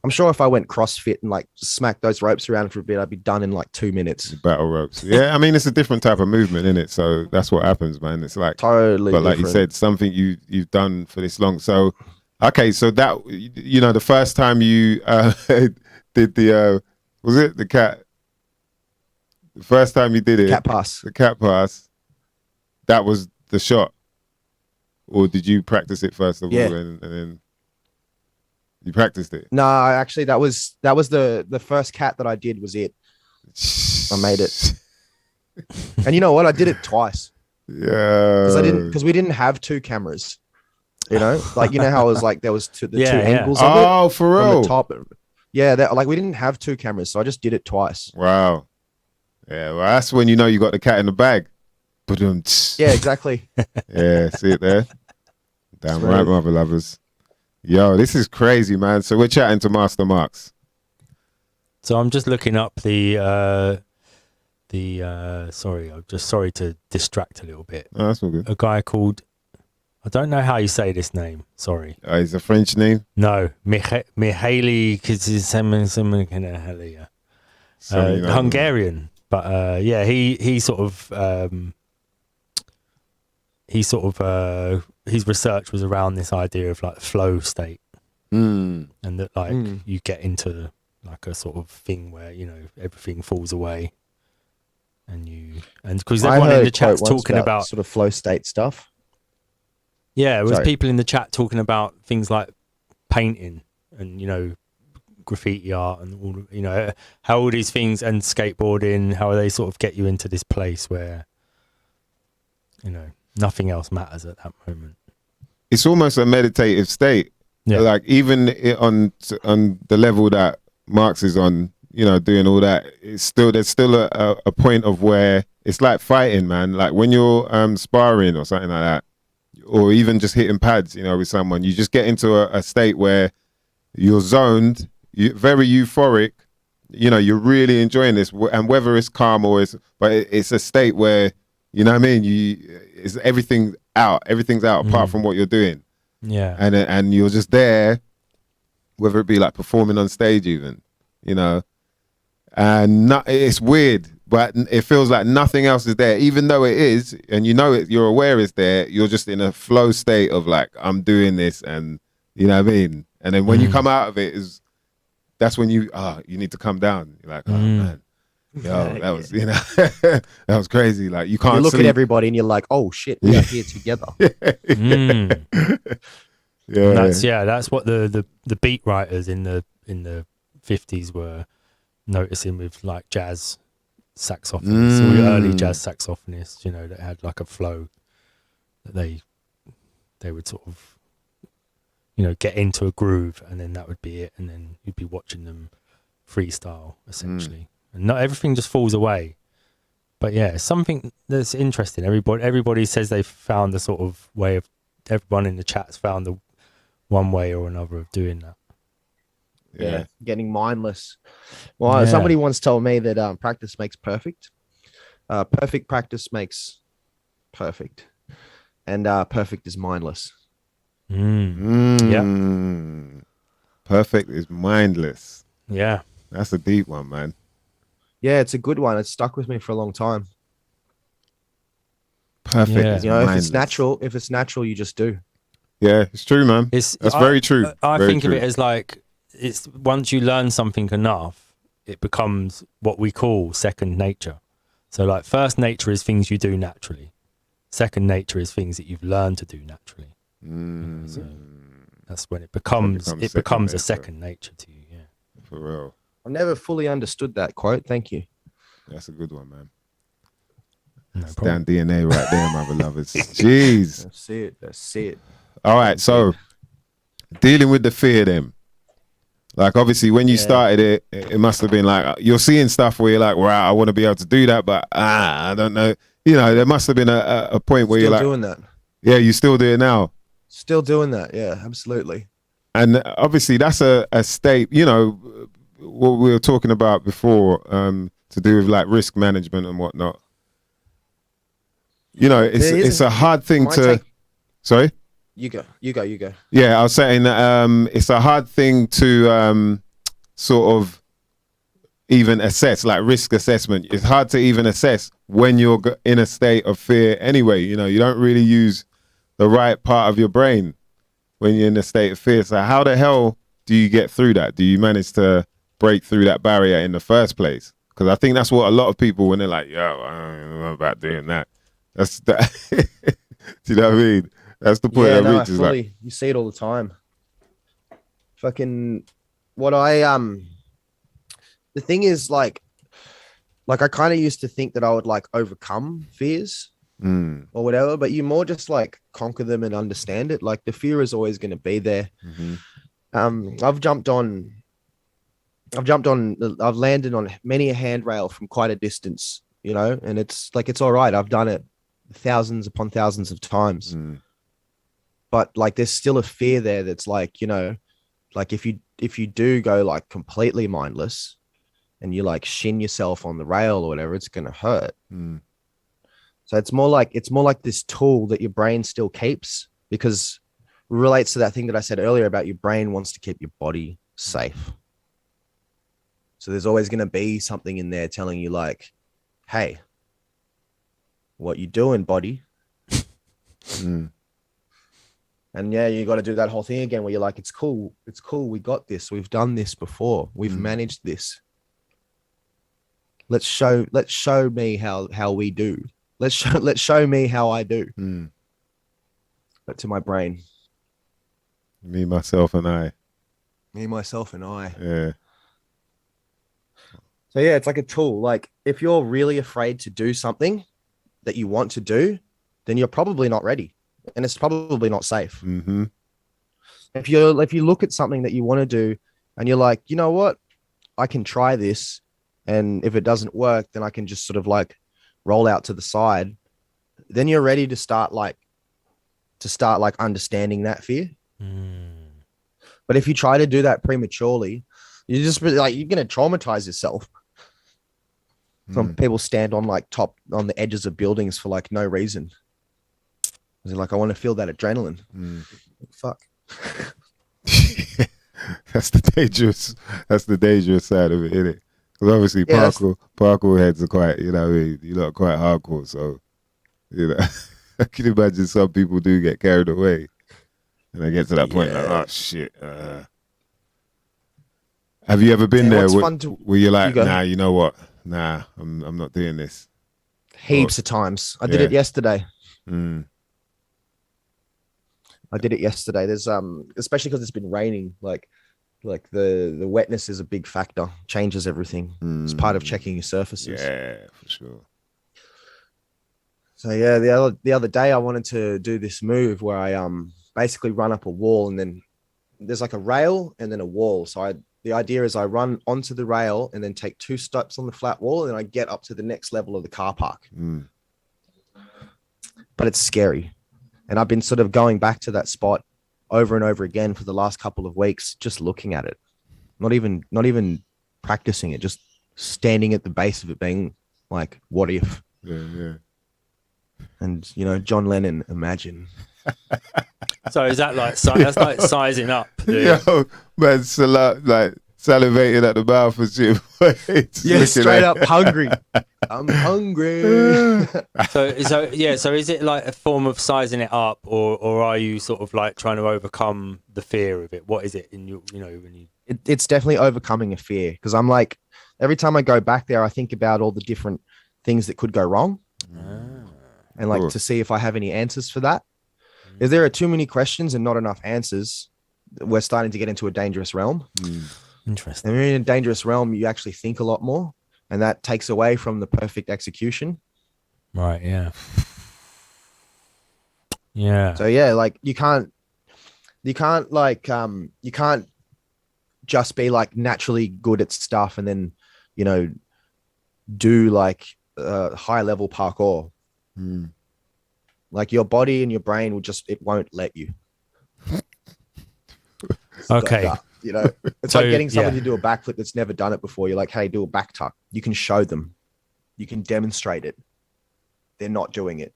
I'm sure if I went CrossFit and like smacked those ropes around for a bit, I'd be done in like 2 minutes. Battle ropes. Yeah, I mean, it's a different type of movement, isn't it? So that's what happens, man. It's like totally. But like you said, something you've done for this long. So, okay, so that, you know, the first time you did the was it the cat? The first time you did it, the cat pass. That was the shot, or did you practice it first of all, and then? You practiced it? No, actually, that was the first cat that I did. Was it? I made it, and you know what? I did it twice. Yeah, because we didn't have 2 cameras. You know, like you know how it was like there was two angles. Of it. Oh, for real? From the top. Yeah, like we didn't have 2 cameras, so I just did it twice. Wow. Yeah, well, that's when you know you got the cat in the bag. Yeah, exactly. Yeah, see it there. Damn right, mother lovers. Yo, this is crazy, man. So we're chatting to Masta Marx. So I'm just looking up the sorry, I'm just sorry to distract a little bit. Oh, that's all good. A guy called, I don't know how you say this name. Sorry. It's a French name? No, Mihaly Hungarian. But yeah, he sort of his research was around this idea of like flow state, and that like you get into like a sort of thing where, you know, everything falls away, and because everyone in the chat's talking about sort of flow state stuff. Yeah, it was people in the chat talking about things like painting and, you know, graffiti art and all, you know, how all these things, and skateboarding, how they sort of get you into this place where, you know, nothing else matters at that moment. It's almost a meditative state. Yeah. Like even on the level that Marx is on, you know, doing all that, there's still a point of where it's like fighting, man. Like when you're sparring or something like that, or even just hitting pads, you know, with someone, you just get into a state where you're zoned, very euphoric, you know, you're really enjoying this, and whether it's calm or it's a state where, you know what I mean, it's everything's out apart from what you're doing. Yeah. And you're just there, whether it be like performing on stage even, you know, and it's weird, but it feels like nothing else is there, even though it is, and you know it, you're aware it's there. You're just in a flow state of like, I'm doing this, and you know what I mean. And then when you come out of it, that's when you need to come down. You're like, oh man, yo, that was, you know, that was crazy. Like you can't. You look sleep. at everybody and you're like, oh shit, we are here together. Yeah, that's what the beat writers in the 50s were noticing with like jazz saxophonists, all the early jazz saxophonists, you know, that had like a flow that they would sort of, you know, get into a groove, and then that would be it, and then you'd be watching them freestyle essentially, and not everything just falls away. But yeah, something that's interesting. Everybody says they've found the sort of way of, everyone in the chat's found the one way or another of doing that. Yeah, getting mindless. Well, somebody once told me that practice makes perfect. Perfect practice makes perfect, and perfect is mindless. Yeah. Perfect is mindless. Yeah, that's a deep one, man. Yeah, it's a good one. It's stuck with me for a long time. Perfect is you know, mindless. if it's natural, you just do. Yeah, it's true, man. That's very true. I think of it as like, it's once you learn something enough, it becomes what we call second nature. So like first nature is things you do naturally. Second nature is things that you've learned to do naturally. So that's when it becomes a second nature to you. Yeah, for real. I never fully understood that quote. Thank you. That's a good one, man. No That's problem. damn DNA right there, my beloveds. Jeez. That's it. All right, so dealing with the fear then. Like obviously when you started it must have been like, you're seeing stuff where you're like, wow, I want to be able to do that, but I don't know. You know, there must have been a point where you're like, doing that. Yeah, you still do it now. Still doing that, yeah, absolutely. And obviously that's a state, you know, what we were talking about before, to do with like risk management and whatnot. You know, it's a hard thing to sorry? You go. Yeah, I was saying that it's a hard thing to sort of even assess, like risk assessment. It's hard to even assess when you're in a state of fear anyway. You know, you don't really use the right part of your brain when you're in a state of fear. So how the hell do you get through that? Do you manage to break through that barrier in the first place? Because I think that's what a lot of people, when they're like, yo, I don't know about doing that. That's that. Do you know what I mean? That's the point I reach. Is like, you see it all the time. Fucking what I the thing is like I kind of used to think that I would like overcome fears or whatever, but you more just like conquer them and understand it. Like the fear is always going to be there. I've landed on many a handrail from quite a distance, you know, and it's like, it's all right. I've done it thousands upon thousands of times. But like there's still a fear there that's like, you know, like if you do go like completely mindless and you like shin yourself on the rail or whatever, it's gonna hurt. So it's more like this tool that your brain still keeps, because it relates to that thing that I said earlier about your brain wants to keep your body safe. So there's always gonna be something in there telling you like, hey, what you doing, body? And yeah, you got to do that whole thing again where you're like, it's cool. We got this. We've done this before. We've managed this. Let's show me how we do. Let's show me how I do. But to my brain. Me, myself, and I. Yeah. So yeah, it's like a tool. Like if you're really afraid to do something that you want to do, then you're probably not ready. And it's probably not safe. If you look at something that you want to do and you're like, you know what, I can try this, and if it doesn't work, then I can just sort of like roll out to the side, then you're ready to start understanding that fear. But if you try to do that prematurely, You just like you're gonna traumatize yourself. Some people stand on the edges of buildings for like no reason. Like I want to feel that adrenaline. Fuck. That's the dangerous side of it, isn't it? Because obviously parkour heads are quite, you know, you lot are quite hardcore. So, you know, I can imagine some people do get carried away, and they get to that point like, oh shit. Have you ever been there where you're like, nah, you know what? Nah, I'm not doing this. Heaps of times. I did it yesterday. I did it yesterday. There's especially because it's been raining. Like the wetness is a big factor. Changes everything. It's part of checking your surfaces. Yeah, for sure. So yeah, the other day I wanted to do this move where I basically run up a wall, and then there's like a rail and then a wall. So the idea is I run onto the rail and then take 2 steps on the flat wall, and I get up to the next level of the car park. But it's scary. And I've been sort of going back to that spot over and over again for the last couple of weeks, just looking at it, not even practicing it, just standing at the base of it, being like, what if? Yeah. And you know, John Lennon, imagine. So is that like that's like sizing up? Yo, man, salivating at the mouth and shit. Yeah, straight up hungry. I'm hungry. So is it like a form of sizing it up, or are you sort of like trying to overcome the fear of it? What is it in you know when you? It's definitely overcoming a fear, because I'm like, every time I go back there, I think about all the different things that could go wrong, and like to see if I have any answers for that. If there are too many questions and not enough answers, we're starting to get into a dangerous realm. Interesting. And when you're in a dangerous realm, you actually think a lot more, and that takes away from the perfect execution. Right. Yeah. Yeah. So yeah, like you can't just be like naturally good at stuff and then, you know, do like high level parkour. Like your body and your brain it won't let you. Okay. You know, it's like getting someone to do a backflip that's never done it before. You're like, hey, do a back tuck. You can show them. You can demonstrate it. They're not doing it.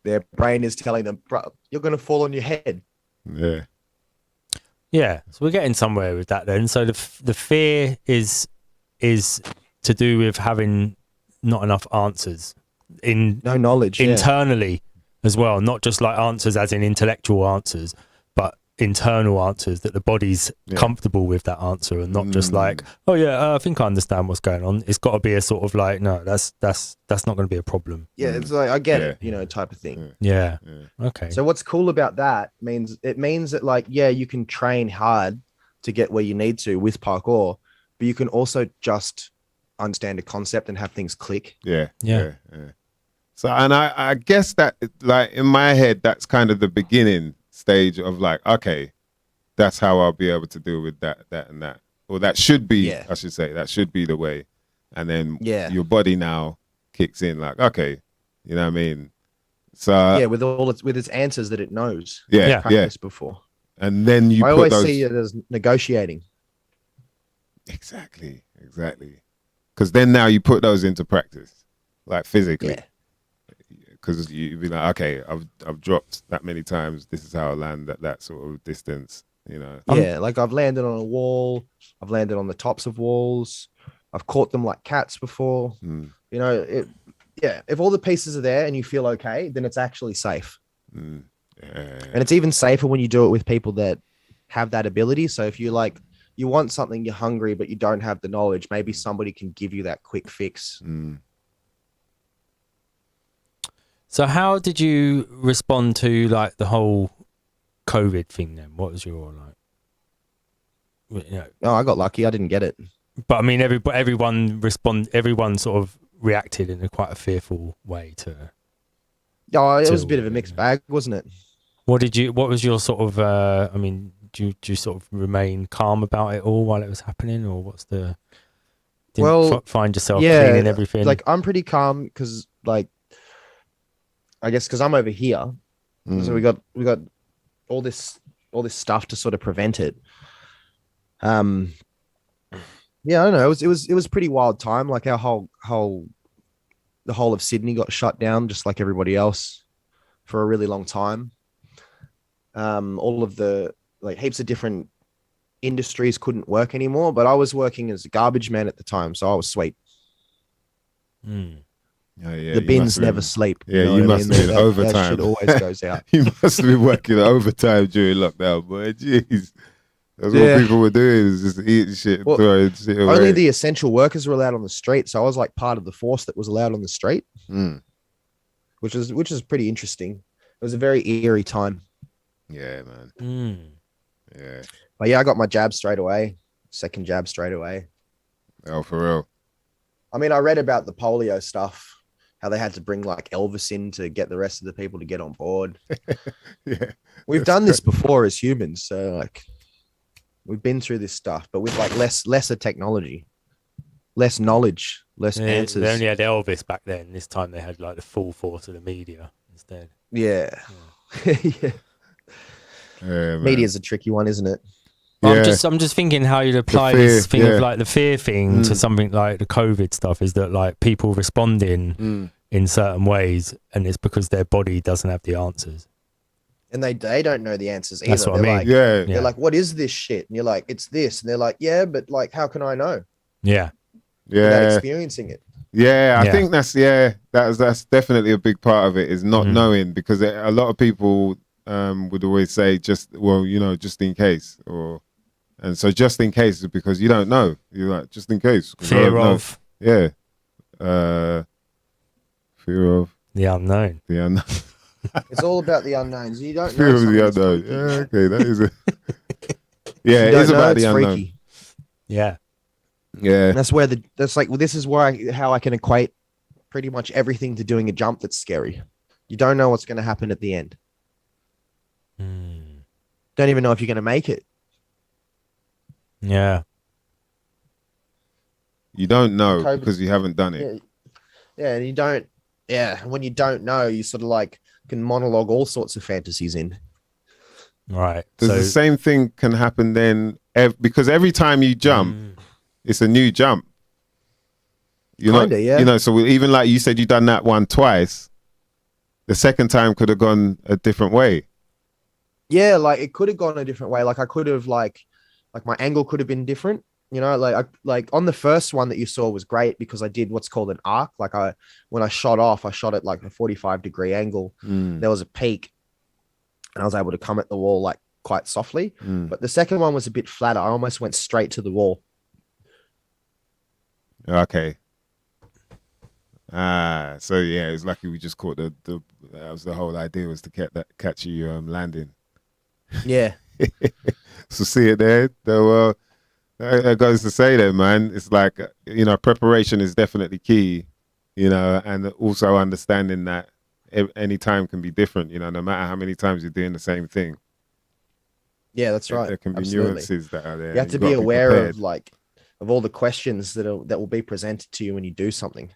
Their brain is telling them, bro, you're going to fall on your head. Yeah. Yeah. So we're getting somewhere with that then. So the fear is to do with having not enough answers, no knowledge internally as well, not just like answers as in intellectual answers, but internal answers, that the body's comfortable with that answer, and not just like, oh yeah, I think I understand what's going on. It's got to be a sort of like, no, that's not going to be a problem. Yeah, it's like, I get it, you know, type of thing. Yeah. Okay. So what's cool about that means that like, yeah, you can train hard to get where you need to with parkour, but you can also just understand a concept and have things click. Yeah. So, and I guess that, like, in my head, that's kind of the beginning stage of like, okay, that's how I'll be able to deal with that and that, or that should be, I should say, that should be the way. And then your body now kicks in, like, okay, you know what I mean? So with its answers that it knows. Practiced before. And then I always see it as negotiating. Exactly. Because then now you put those into practice, like physically. Yeah. Because you'd be like, okay, I've dropped that many times. This is how I land at that sort of distance, you know. Yeah, like I've landed on a wall. I've landed on the tops of walls. I've caught them like cats before. You know, if all the pieces are there and you feel okay, then it's actually safe. And it's even safer when you do it with people that have that ability. So if you like, you want something, you're hungry, but you don't have the knowledge, maybe somebody can give you that quick fix. So how did you respond to like the whole COVID thing then? What was your like? You know, oh, I got lucky. I didn't get it. But I mean, everyone sort of reacted in quite a fearful way to. Oh, it was a bit of a mixed bag, wasn't it? What was your sort of? I mean, do you sort of remain calm about it all while it was happening, or what's the? Find yourself cleaning everything. Like I'm pretty calm because, like, I guess because I'm over here, so we got all this stuff to sort of prevent it. Yeah, I don't know. It was a pretty wild time. Like our the whole of Sydney got shut down, just like everybody else, for a really long time. All of the like heaps of different industries couldn't work anymore, but I was working as a garbage man at the time, so I was sweet. Oh, yeah, The bins never sleep. Yeah, you you know what I must mean? be in overtime. That shit always goes out. You must have been working overtime during lockdown, boy. Jeez. That's Yeah. what people were doing, is just eating shit and Well, throwing shit away. Only the essential workers were allowed on the street, so I was like part of the force that was allowed on the street, which is pretty interesting. It was a very eerie time. Yeah, man. Yeah. But yeah, I got my jab straight away. Second jab straight away. Oh, for real. I mean, I read about the polio stuff, how they had to bring like Elvis in to get the rest of the people to get on board. Yeah. We've done this before as humans, so like we've been through this stuff, but with like lesser technology, less knowge, less answers. They only had Elvis back then. This time they had like the full force of the media instead. Yeah. Yeah, Media's a tricky one, isn't it? Yeah. I'm just thinking how you'd apply this thing of like the fear thing to something like the COVID stuff, is that like people responding in certain ways, and it's because their body doesn't have the answers. And they don't know the answers either. That's what I mean. Like, they're like, what is this shit? And you're like, it's this. And they're like, yeah, but like, how can I know? Yeah. Without experiencing it. Yeah, I think that's definitely a big part of it, is not knowing, because a lot of people would always say just in case, and so just in case is because you don't know. You're like, just in case. Fear of. Yeah. Fear of. The unknown. The unknown. It's all about the unknowns. You don't know. Fear of the unknown. Yeah, okay, that is it. Yeah, it is about the unknown. Freaky. Yeah. Yeah. That's where this is where how I can equate pretty much everything to doing a jump that's scary. You don't know what's going to happen at the end. Don't even know if you're going to make it. Yeah. You don't know because you haven't done it. Yeah, and you don't. Yeah, when you don't know, you sort of like can monologue all sorts of fantasies in. Right. The same thing can happen then, because every time you jump, it's a new jump. Yeah. So even like you said, you done that one twice. The second time could have gone a different way. Yeah, like it could have gone a different way. Like I could have like my angle could have been different. Like on the first one that you saw was great because I did what's called an arc. Like when I shot off, I shot at like a 45-degree angle. There was a peak, and I was able to come at the wall like quite softly. But the second one was a bit flatter. I almost went straight to the wall. Okay. So yeah, it's lucky we just caught the that was the whole idea, was to catch you landing. Yeah. So see it there. So that goes to say then, man, it's like, preparation is definitely key, and also understanding that any time can be different, no matter how many times you're doing the same thing. Yeah, that's right. There can be nuances that are there. You have to be aware of all the questions that will be presented to you when you do something.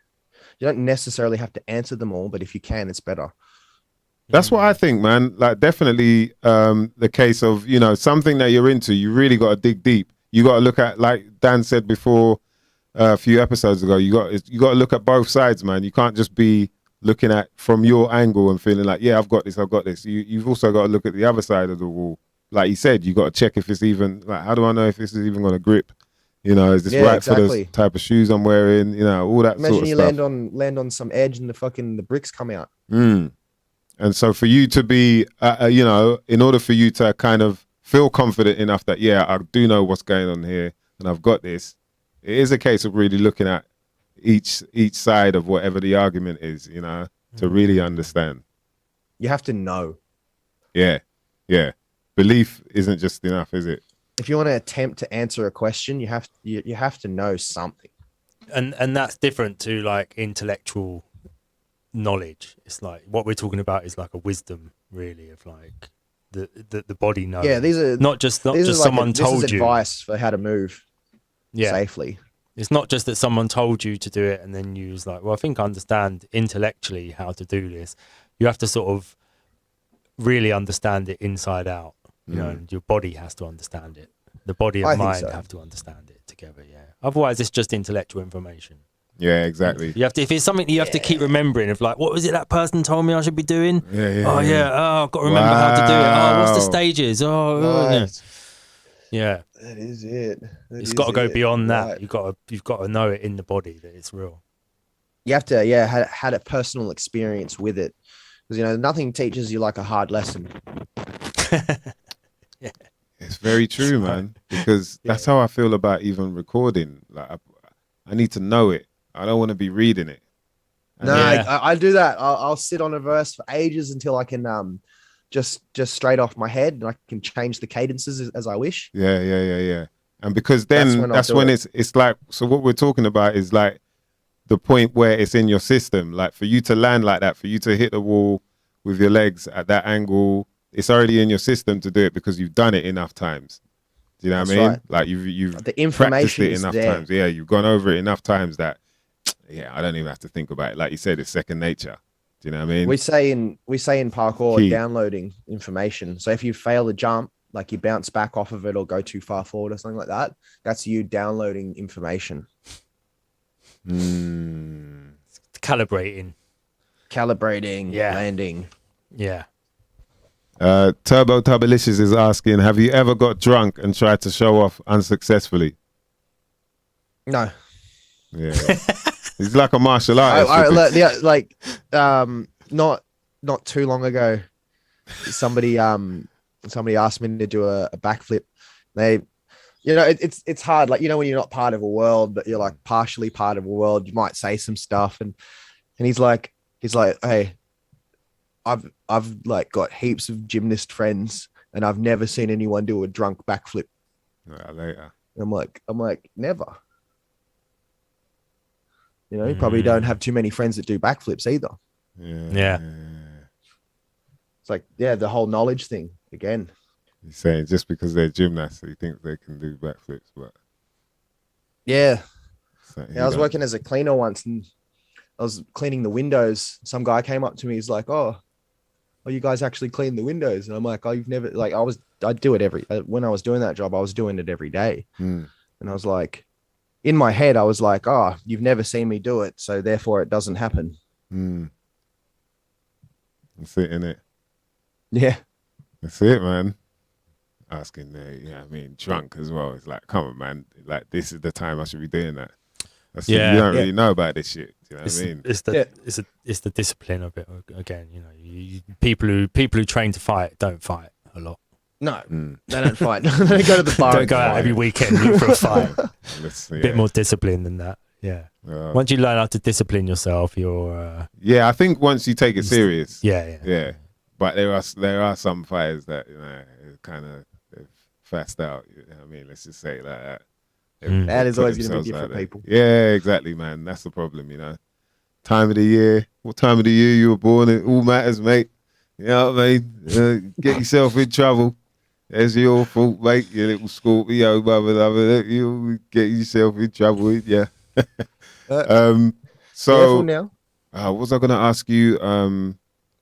You don't necessarily have to answer them all, but if you can, it's better. That's what I think, man. Like definitely the case of, something that you're into, you really got to dig deep. You got to look at, like Dan said before a few episodes ago, you got to look at both sides, man. You can't just be looking at from your angle and feeling like, yeah, I've got this. You've also got to look at the other side of the wall. Like you said, you got to check if it's even, like, how do I know if this is even going to grip? Is this right for the type of shoes I'm wearing? All that sort of stuff. Imagine you land on some edge and the bricks come out. And so for you to be, in order for you to kind of feel confident enough that, yeah, I do know what's going on here and I've got this, it is a case of really looking at each side of whatever the argument is, to really understand. You have to know. Yeah. Yeah. Belief isn't just enough, is it? If you want to attempt to answer a question, you have to know something. And that's different to like intellectual knowledge. It's like what we're talking about is like a wisdom, really, of like the body knows. Yeah, these are not just someone told you. This is advice for how to move safely. It's not just that someone told you to do it and then you was like, well, I think I understand intellectually how to do this. You have to sort of really understand it inside out. And your body has to understand it. The body and mind have to understand it together. Yeah. Otherwise, it's just intellectual information. Yeah, exactly. You have to, if it's something that you have to keep remembering, of like, what was it that person told me I should be doing? I've got to remember how to do it. Oh, what's the stages? Yeah. That is it. It's got to go beyond that. You've got to know it in the body that it's real. You have to, had a personal experience with it, because nothing teaches you like a hard lesson. Yeah, it's very true, man. Because that's how I feel about even recording. Like, I need to know it. I don't want to be reading it. And I do that. I'll sit on a verse for ages until I can just straight off my head, and I can change the cadences as I wish. Yeah. And because then that's when it's like, so what we're talking about is like the point where it's in your system. Like for you to land like that, for you to hit the wall with your legs at that angle, it's already in your system to do it because you've done it enough times. Do you know what I mean? Right. Like you've the information practiced it enough times. Yeah, you've gone over it enough times that I don't even have to think about it. Like you said, it's second nature. Do you know what I mean? We say in parkour, downloading information. So if you fail a jump, like you bounce back off of it or go too far forward or something like that, that's you downloading information. Calibrating, landing. Yeah. Turbo Tubbalicious is asking, have you ever got drunk and tried to show off unsuccessfully? No. Yeah. He's like a martial artist. Not too long ago, somebody asked me to do a backflip. It's hard. Like, when you're not part of a world, but you're like partially part of a world, you might say some stuff. And he's like, hey, I've like got heaps of gymnast friends, and I've never seen anyone do a drunk backflip. Later. I'm like, never. You probably don't have too many friends that do backflips either. Yeah. It's like, the whole knowledge thing again. He's saying just because they're gymnasts, he thinks they can do backflips, but I was working as a cleaner once, and I was cleaning the windows. Some guy came up to me. He's like, "Oh, you guys actually clean the windows?" And I'm like, "Oh, you've never like I do it when I was doing that job, I was doing it every day." And I was like, in my head, I was like, "Oh, you've never seen me do it, so therefore it doesn't happen." That's it, innit? Yeah, that's it, man. Asking drunk as well. It's like, come on, man. Like, this is the time I should be doing that. You don't really know about this shit. Do you know what I mean? It's the discipline of it again. People who train to fight don't fight a lot. No, they don't fight. They don't go to the bar. Don't go out every weekend look for a fight. A bit more discipline than that. Yeah. Once you learn how to discipline yourself, you're. I think once you take it serious. Yeah. But there are some fighters that kind of fast out. You know what I mean? Let's just say it like that. That is always going to be different people. Yeah, exactly, man. That's the problem, Time of the year. What time of the year you were born? It all matters, mate. You know what I mean? Get yourself in trouble. It's your fault, mate. You little Scorpio, you get yourself in trouble. Yeah. So now. What was I going to ask you?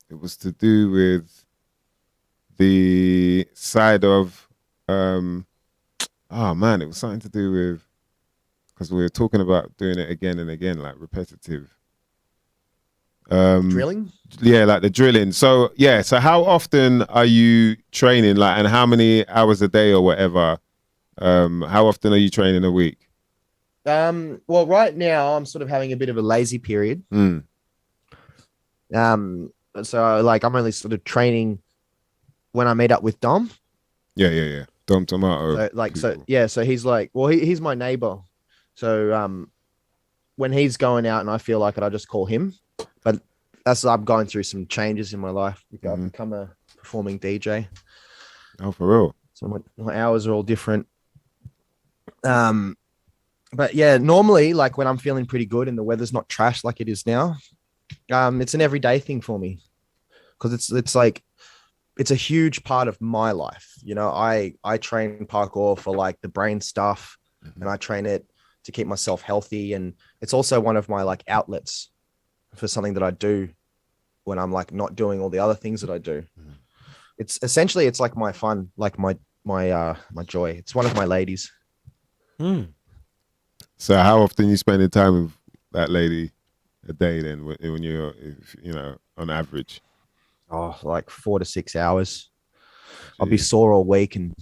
It was to do with the side of. It was something to do with, because we were talking about doing it again and again, like repetitive. Drilling? Yeah, like the drilling. So how often are you training, like, and how many hours a day or whatever? How often are you training a week? Well, right now I'm sort of having a bit of a lazy period. So like I'm only sort of training when I meet up with Dom. Yeah. Dom Tomato. So he's like, well, he's my neighbor. So when he's going out and I feel like it, I just call him. But I'm going through some changes in my life. I've become a performing DJ. Oh, for real? So my hours are all different. But yeah, normally, like when I'm feeling pretty good and the weather's not trash like it is now, it's an everyday thing for me, because it's like, it's a huge part of my life. I train parkour for like the brain stuff, and I train it to keep myself healthy. And it's also one of my like outlets for something that I do when I'm like not doing all the other things that I do. It's essentially, it's like my fun, like my joy. It's one of my ladies. So how often you spending time with that lady a day then when you're, on average? Oh, like 4 to 6 hours. I'll be sore all week and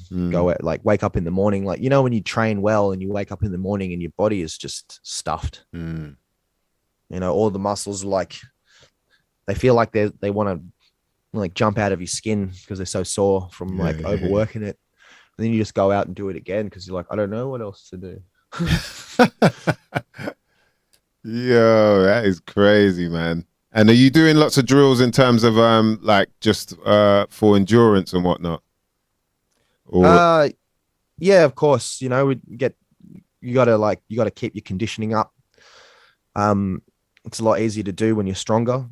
wake up in the morning. Like, when you train well and you wake up in the morning and your body is just stuffed. All the muscles they feel like they want to like jump out of your skin because they're so sore from overworking it. And then you just go out and do it again because you're like, I don't know what else to do. Yo, that is crazy, man. And are you doing lots of drills in terms of just for endurance and whatnot? Or yeah, of course. You gotta keep your conditioning up. It's a lot easier to do when you're stronger.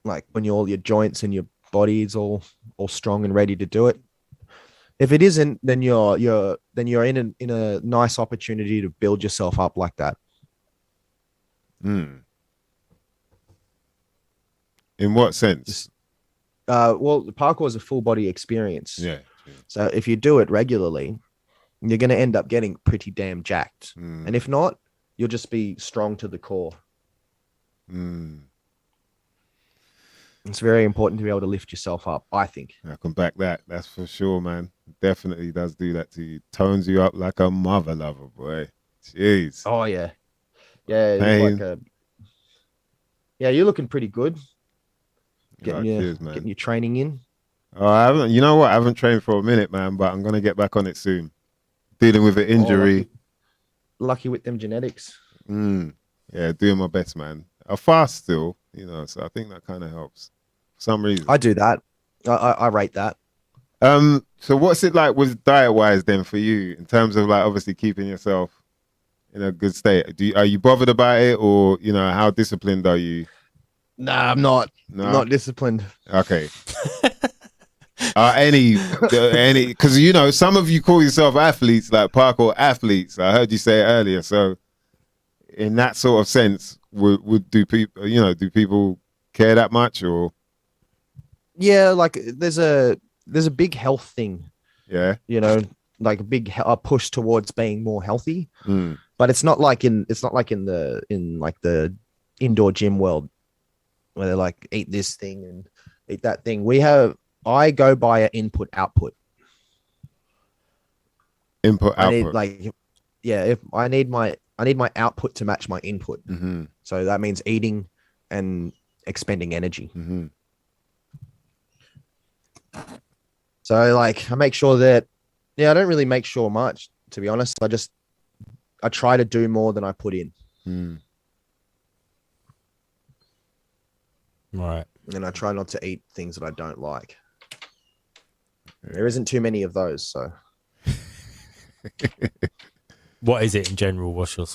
Like when all your joints and your body is all strong and ready to do it. If it isn't, then you're in a nice opportunity to build yourself up like that. In what sense? Well, the parkour is a full body experience. Yeah. So if you do it regularly, you're going to end up getting pretty damn jacked. And if not, you'll just be strong to the core. It's very important to be able to lift yourself up, I think. I can back that. That's for sure, man. Definitely does do that to you. Tones you up like a mother lover, boy. Jeez. Oh, yeah. Yeah. You're looking pretty good. Getting your training in. Oh, I haven't. You know what? I haven't trained for a minute, man, but I'm going to get back on it soon. Dealing with an injury. Lucky with them genetics. Yeah, doing my best, man. I fast still, so I think that kind of helps. For some reason. I do that. I rate that. So what's it like with diet-wise then for you in terms of like obviously keeping yourself in a good state? Are you bothered about it, or how disciplined are you? Nah, I'm not. No? I'm not disciplined. Okay. Because some of you call yourself athletes, like parkour athletes. I heard you say it earlier. So, in that sort of sense, do people care that much, or? Yeah, like there's a big health thing. Yeah. Like a big push towards being more healthy. But it's not like in the indoor gym world where they're like eat this thing and eat that thing. I go by an input output. Input output. If I need my output to match my input. So that means eating and expending energy. So I make sure that, I don't really make sure much, to be honest. I try to do more than I put in. Right. And I try not to eat things that I don't like. There isn't too many of those, so. What is it in general? What's your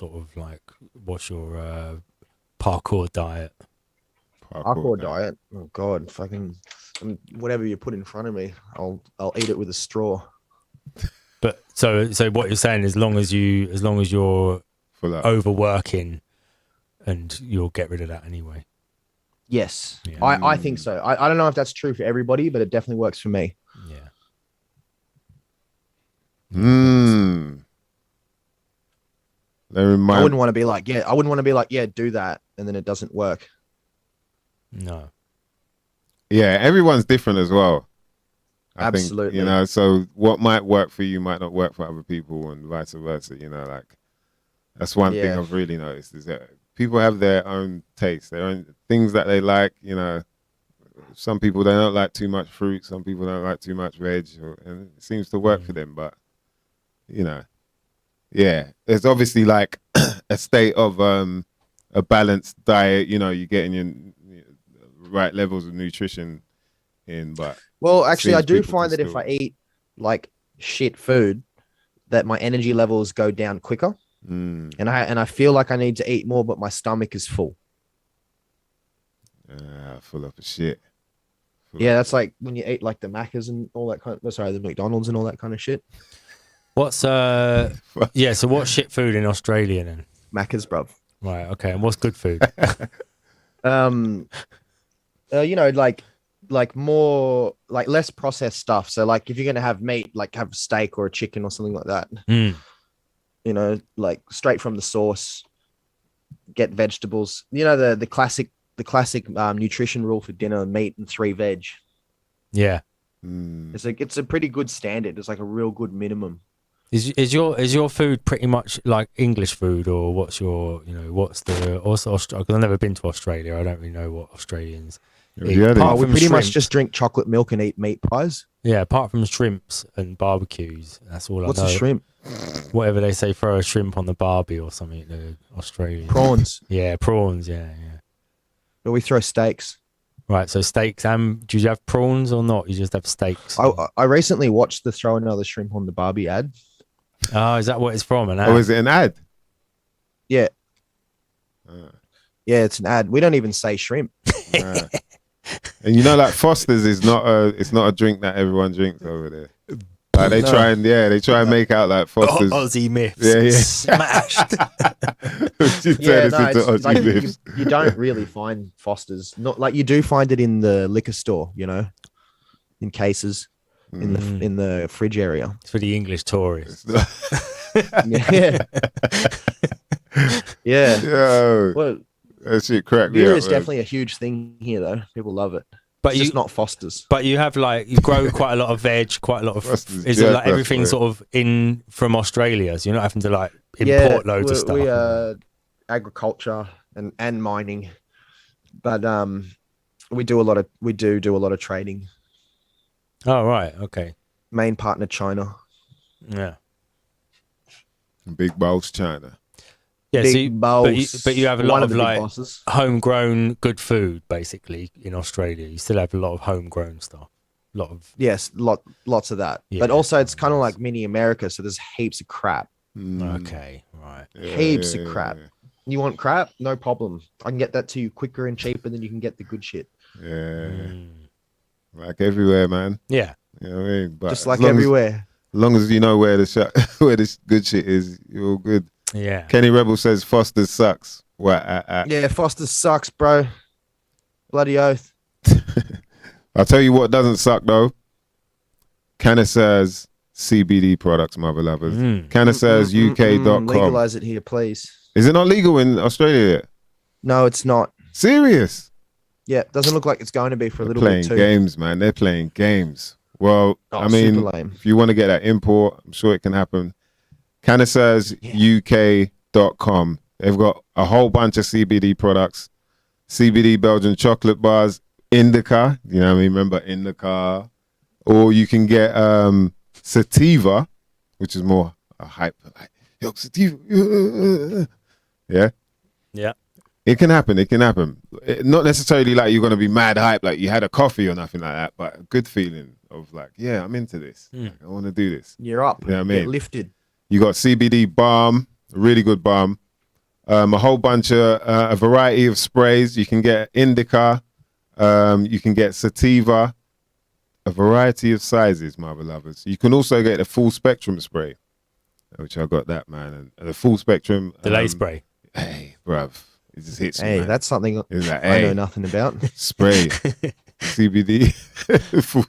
parkour diet? Parkour diet? Oh God, fucking whatever you put in front of me, I'll eat it with a straw. But so what you're saying, as long as you're overworking, and you'll get rid of that anyway. Yes, yeah. I think so. I don't know if that's true for everybody, but it definitely works for me. Yeah. I wouldn't want to be like, do that, and then it doesn't work. No. Yeah, everyone's different as well. Absolutely. I think, so what might work for you might not work for other people, and vice versa. That's one thing I've really noticed is that people have their own taste, their own things that they like. Some people, they don't like too much fruit. Some people don't like too much veg, and it seems to work for them. But, it's obviously like a state of a balanced diet. You're getting your right levels of nutrition in. But well, actually, I do find that if I eat like shit food, that my energy levels go down quicker. And I feel like I need to eat more, but my stomach is full. Full of shit. That's like when you eat like the Maccas and all that the McDonald's and all that kind of shit. What's so what's shit food in Australia then? Maccas, bruv. Right, okay. And what's good food? Like more like less processed stuff. So like if you're gonna have meat, like have steak or a chicken or something like that. You know, like straight from the source. Get vegetables. You know the classic nutrition rule for dinner: meat and 3 veg. Yeah. It's a pretty good standard. It's like a real good minimum. Is your food pretty much like English food, or what's your what's the also I've never been to Australia. I don't really know what Australians eat. We pretty much just drink chocolate milk and eat meat pies. Yeah, apart from shrimps and barbecues, that's all I know. What's a shrimp? Whatever they say, throw a shrimp on the barbie or something. The Australians. Prawns. Yeah, prawns. Yeah. But we throw steaks. Right, so steaks. Do you have prawns or not? You just have steaks. I recently watched the throw another shrimp on the Barbie ad. Oh, is that what it's from? An ad? Oh, is it an ad? Yeah. Yeah, it's an ad. We don't even say shrimp. And you know, like Foster's is not a drink that everyone drinks over there. Like they try and make out like Foster's Aussie myths. Yeah. Smashed. You don't really find Foster's. Not like you do find it in the liquor store, in cases in the fridge area. It's for the English tourists. Yeah. Yeah. Yo, well, that shit cracked me beer up, is man. definitely a huge thing here, though. People love it. But it's just not Foster's. But you have you grow quite a lot of veg, quite a lot of. Is it like everything sort of in from Australia? So you're not having to import loads of stuff. We agriculture and mining, but we do a lot of trading. Oh right, okay. Main partner China. Yeah. Big balls China. Yeah, but you have a lot of bosses. Homegrown good food basically in Australia. You still have a lot of homegrown stuff. Lots of that. Yeah. But also it's kind of like mini America, so there's heaps of crap. Okay, right. Heaps of crap. You want crap? No problem. I can get that to you quicker and cheaper than you can get the good shit. Yeah. Like everywhere, man. Yeah. You know what I mean? But just like everywhere. As long as you know where where this good shit is, you're all good. Yeah. Kenny Rebel says Foster's sucks. Yeah, Foster's sucks, bro. Bloody oath. I'll tell you what doesn't suck though. Cannister's CBD products, mother lovers. Cannister's UK.com. Legalize it here, please. Is it not legal in Australia yet? No, it's not. Serious? Yeah, doesn't look like it's going to be for a little bit too. Playing games, man. They're playing games. Well, I mean, if you want to get that import, I'm sure it can happen. Cannister'sUK.com. They've got a whole bunch of CBD products. CBD Belgian chocolate bars, indica. You know what I mean? Remember indica. Or you can get sativa, which is more a hype. Like, yo, sativa. Yeah? Yeah. It can happen. It can happen. Not necessarily like you're going to be mad hype, like you had a coffee or nothing like that, but a good feeling of like, yeah, I'm into this. Like, I want to do this. You're up. You know what I mean? Get lifted. You got CBD balm, a really good balm. A whole bunch of, a variety of sprays. You can get indica. You can get sativa. A variety of sizes, my lovers. You can also get a full spectrum spray, which I got that, man. And the full spectrum. Delay spray. Hey, bruv. It just hits Hey, you, man. That's something like, I know nothing about. Spray. CBD. full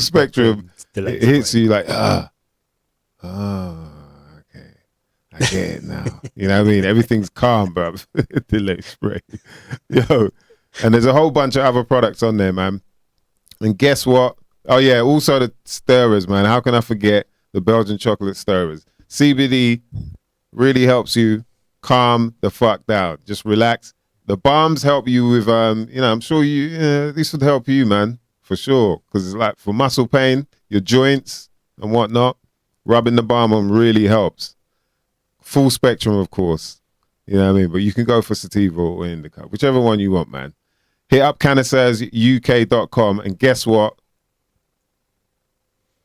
spectrum. It hits you like, okay. I get it now. You know what I mean? Everything's calm, bruv. Delay spray. Yo. And there's a whole bunch of other products on there, man. And guess what? Oh, yeah. Also the stirrers, man. How can I forget the Belgian chocolate stirrers? CBD really helps you calm the fuck down. Just relax. The balms help you with, I'm sure this would help you, man, for sure. Because it's like for muscle pain, your joints and whatnot, rubbing the balm on really helps. Full spectrum, of course. You know what I mean? But you can go for sativa or indica, whichever one you want, man. Hit up Cannister'sUK.com and guess what?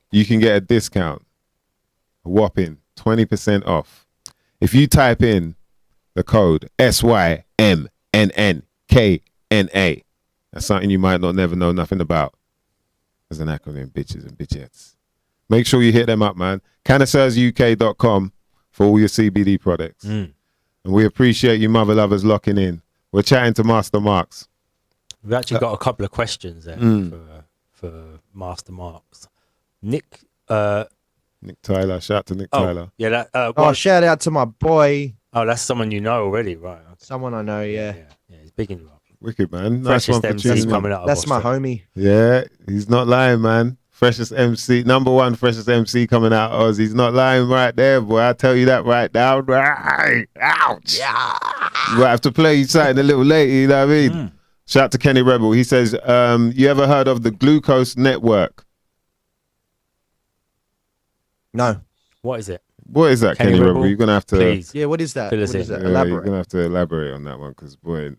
You can get a discount. A whopping 20% off. If you type in the code SYMNNKNA. That's something you might not never know nothing about. As an acronym, bitches and bitchettes. Make sure you hit them up, man. Cannister'sUK.com for all your CBD products. And we appreciate you mother lovers locking in. We're chatting to Masta Marx. We've actually got a couple of questions there for Masta Marx. Nick Nick Tyler. Shout out to Nick Tyler. Yeah, that. Oh, shout out to my boy. Oh, that's someone you know already, right? Okay. Someone I know, yeah. He's bigging you up. Wicked, man. Nice one for MC tuning in. That's my homie. Yeah, he's not lying, man. Freshest MC, number one freshest MC coming out of Oz. He's not lying right there, boy. I tell you that right now. Right. Ouch. Yeah. You might have to play you something a little later, you know what I mean? Shout out to Kenny Rebel. He says, you ever heard of the Glucose Network? No. What is it? What is that, Kenny Rebel? You're going to have to... Please. Yeah, what is that? What is that? Yeah, you're going to have to elaborate on that one because, boy,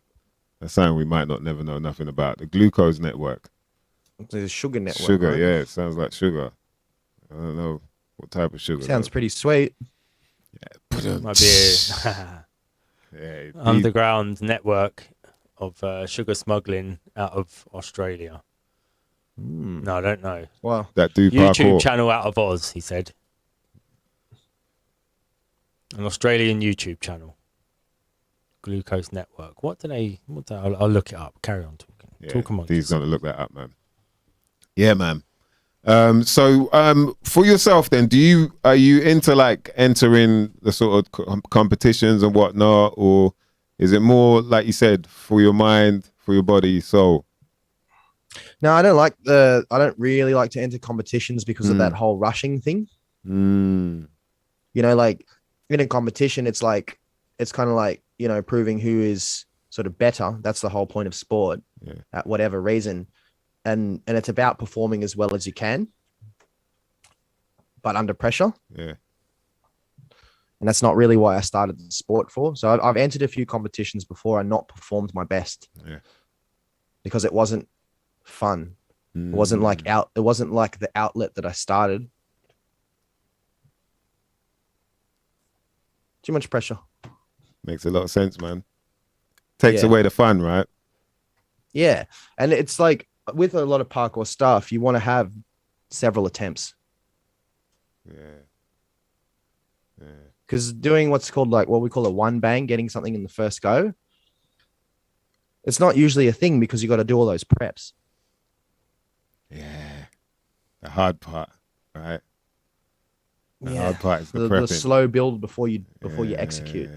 that's something we might not never know nothing about. The Glucose Network. It's a sugar network. Sugar, right? yeah. It sounds like sugar. I don't know what type of sugar. Sounds pretty sweet. Yeah. Might be a underground network of sugar smuggling out of Australia. No, I don't know. Wow. That do YouTube parkour. channel out of Oz, he said. An Australian YouTube channel. Glucose Network. I'll look it up. Carry on talking. Yeah, Talk amongst he's going to look that up, man. Yeah, man. So for yourself then, are you into like entering the sort of competitions and whatnot, or is it more like you said for your mind, for your body, soul? No, I don't really like to enter competitions because of that whole rushing thing. You know, like in a competition, it's kind of like, you know, proving who is sort of better. That's the whole point of sport at whatever reason. And it's about performing as well as you can, but under pressure. Yeah. And that's not really why I started the sport for. So I've entered a few competitions before and not performed my best. Yeah. Because it wasn't fun. It wasn't like the outlet that I started. Too much pressure. Makes a lot of sense, man. Takes away the fun, right? Yeah. And it's like with a lot of parkour stuff, you want to have several attempts. Yeah. Because doing what's called like what we call a one bang, getting something in the first go, it's not usually a thing because you got to do all those preps. Yeah. The hard part, right? The hard part is the prepping. The slow build before you execute.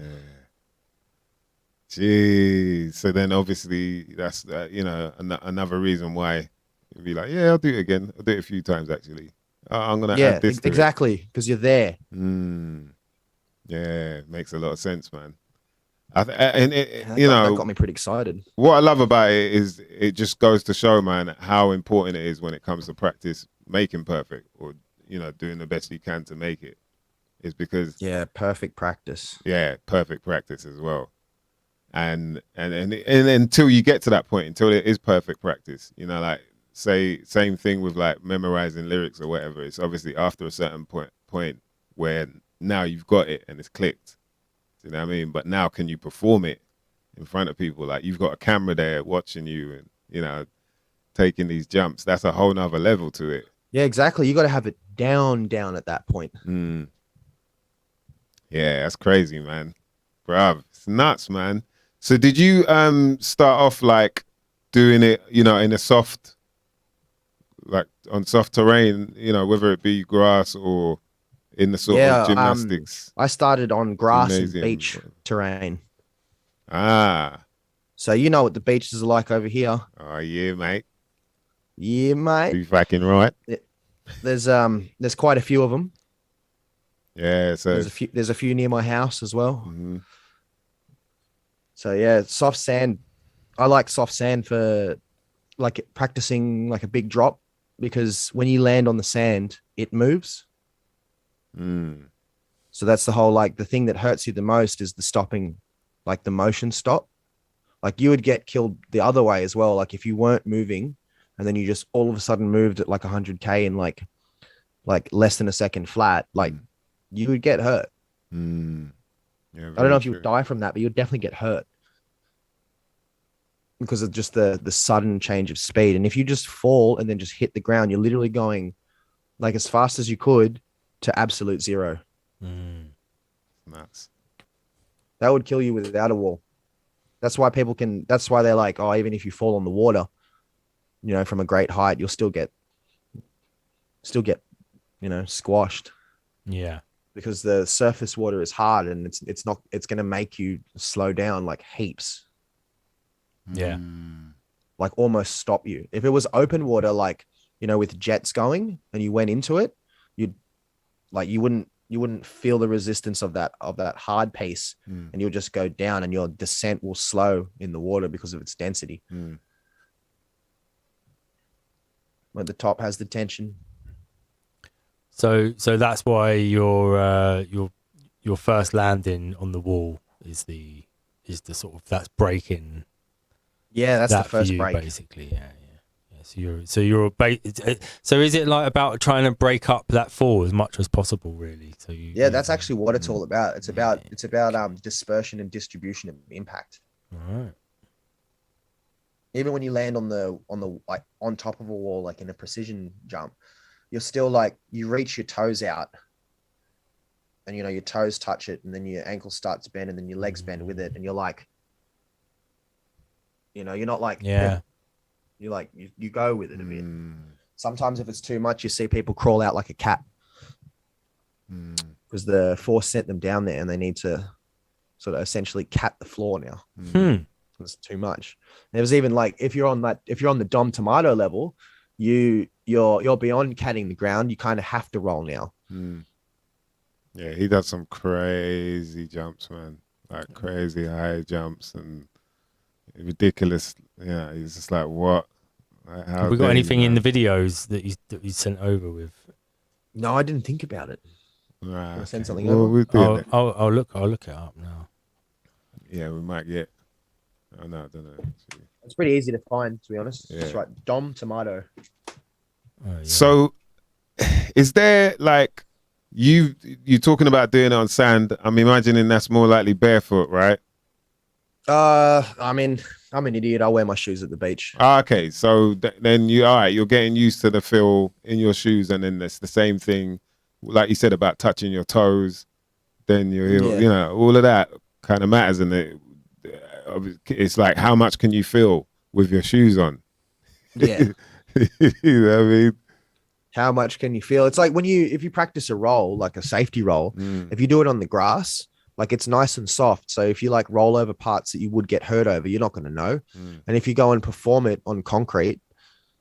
Jeez. So then obviously that's, you know, another reason why you'd be like, yeah, I'll do it again. I'll do it a few times actually. I'm going to add this to exactly. Because you're there. Yeah. Makes a lot of sense, man. You know, that got me pretty excited. What I love about it is it just goes to show, man, how important it is when it comes to practice making perfect, or, you know, doing the best you can to make it. Is because perfect practice. Yeah, perfect practice as well. And until you get to that point, until it is perfect practice, you know, like say same thing with like memorizing lyrics or whatever. It's obviously after a certain point where now you've got it and it's clicked. You know what I mean? But now can you perform it in front of people? Like you've got a camera there watching you and, you know, taking these jumps. That's a whole nother level to it. Yeah, exactly. You got to have it down at that point. Yeah, that's crazy, man. Bruv, it's nuts, man. So did you start off like doing it, you know, in a soft, like on soft terrain, you know, whether it be grass or in the sort of gymnastics? I started on grass and beach terrain. So you know what the beaches are like over here. Oh yeah, mate. Yeah, mate. You fucking right. There's quite a few of them. Yeah, so there's a few near my house as well. So yeah, soft sand. I like soft sand for like practicing like a big drop, because when you land on the sand, it moves. So that's the whole, like the thing that hurts you the most is the stopping, like the motion stop. Like you would get killed the other way as well. Like if you weren't moving and then you just all of a sudden moved at like 100K in like less than a second flat, like you would get hurt. Yeah, I don't know if you would die from that, but you'd definitely get hurt because of just the sudden change of speed. And if you just fall and then just hit the ground, you're literally going like as fast as you could to absolute zero. Nuts. That would kill you without a wall. That's why they're like, oh, even if you fall on the water, you know, from a great height, you'll still get, you know, squashed. Yeah. Because the surface water is hard and it's going to make you slow down like heaps. Yeah. Like almost stop you. If it was open water, like, you know, with jets going and you went into it, you wouldn't feel the resistance of that hard pace, and you'll just go down and your descent will slow in the water because of its density. But the top has the tension. So that's why your first landing on the wall is the sort of, that's breaking. Yeah, that's that the first for you, break. basically. Yeah. So is it like about trying to break up that fall as much as possible, really? That's actually what it's all about. It's about dispersion and distribution of impact. All right. Even when you land on the like on top of a wall, like in a precision jump, you're still like, you reach your toes out, and you know your toes touch it, and then your ankle starts to bend, and then your legs bend with it, and you're like, you know, you're not like, you like you go with it a bit. Sometimes if it's too much, you see people crawl out like a cat because the force sent them down there, and they need to sort of essentially cat the floor now. It's too much. There was even like, if you're on the Dom Tomato level, you're beyond catting the ground. You kind of have to roll now. Yeah, he does some crazy jumps, man. Like crazy high jumps and ridiculous. Yeah, he's just like, what? Like, have we got anything in the videos that you sent over with? No, I didn't think about it. Right. Send something over. I'll look it up now. Yeah, we might get. Oh no, I don't know. It's pretty easy to find, to be honest. Yeah. Just right, Dom Tomato. Oh, yeah. So, is there like you talking about doing it on sand? I'm imagining that's more likely barefoot, right? I mean, I'm an idiot. I wear my shoes at the beach. Okay, so then you're getting used to the feel in your shoes, and then it's the same thing, like you said about touching your toes. Then you know, all of that kind of matters, and it's like, how much can you feel with your shoes on? Yeah. You know what I mean? How much can you feel? It's like if you practice a roll, like a safety roll, if you do it on the grass, like it's nice and soft. So if you like roll over parts that you would get hurt over, you're not going to know. And if you go and perform it on concrete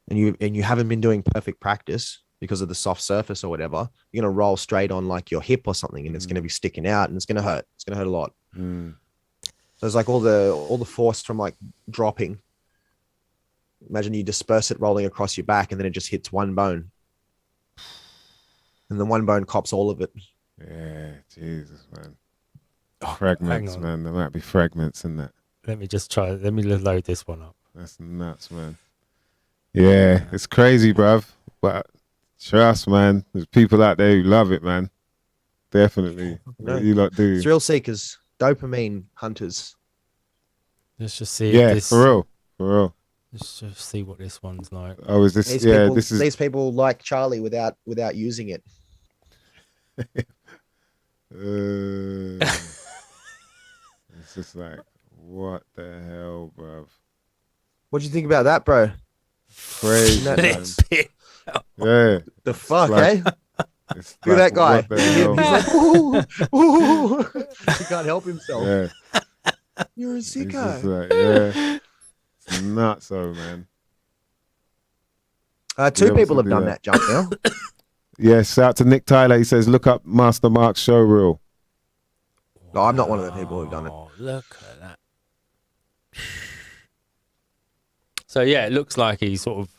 and you haven't been doing perfect practice because of the soft surface or whatever, you're going to roll straight on like your hip or something, and it's going to be sticking out, and it's going to hurt. It's going to hurt a lot. So it's like all the force from like dropping. Imagine you disperse it rolling across your back, and then it just hits one bone. And the one bone cops all of it. Yeah, Jesus, man. Fragments, man. There might be fragments in that. Let me load this one up. That's nuts, man. Yeah, it's crazy, bruv. But trust, man, there's people out there who love it, man. Definitely. You lot do. Thrill seekers, dopamine hunters. Let's just see. Yeah, for real. Let's just see what this one's like. Oh, is this? These people like Charlie without using it. It's just like, what the hell, bruv? What do you think about that, bro? Crazy, man. Yeah. The fuck, like, eh? Look at that guy. He's like, ooh. He can't help himself. Yeah. You're a sicko. Like, it's nuts, so man. 2 people have done that jump now. Yes, out to Nick Tyler. He says, look up Masta Marx show reel. No, I'm not one of the people who've done it. Look at that. So yeah, it looks like he sort of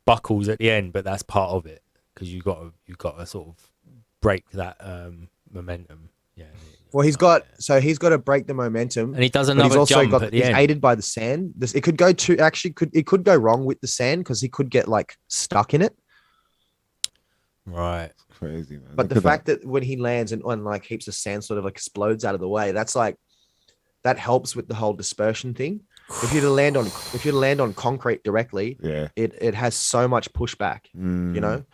buckles at the end, but that's part of it, because you got to sort of break that momentum. Yeah. Well, he's got to break the momentum, and he does another jump at the end. He's aided by the sand. It could go wrong with the sand, because he could get like stuck in it. Right. It's crazy, man. But the fact that when he lands and like heaps of sand sort of like explodes out of the way, that helps with the whole dispersion thing. If you're to land on concrete directly, it has so much pushback. You know,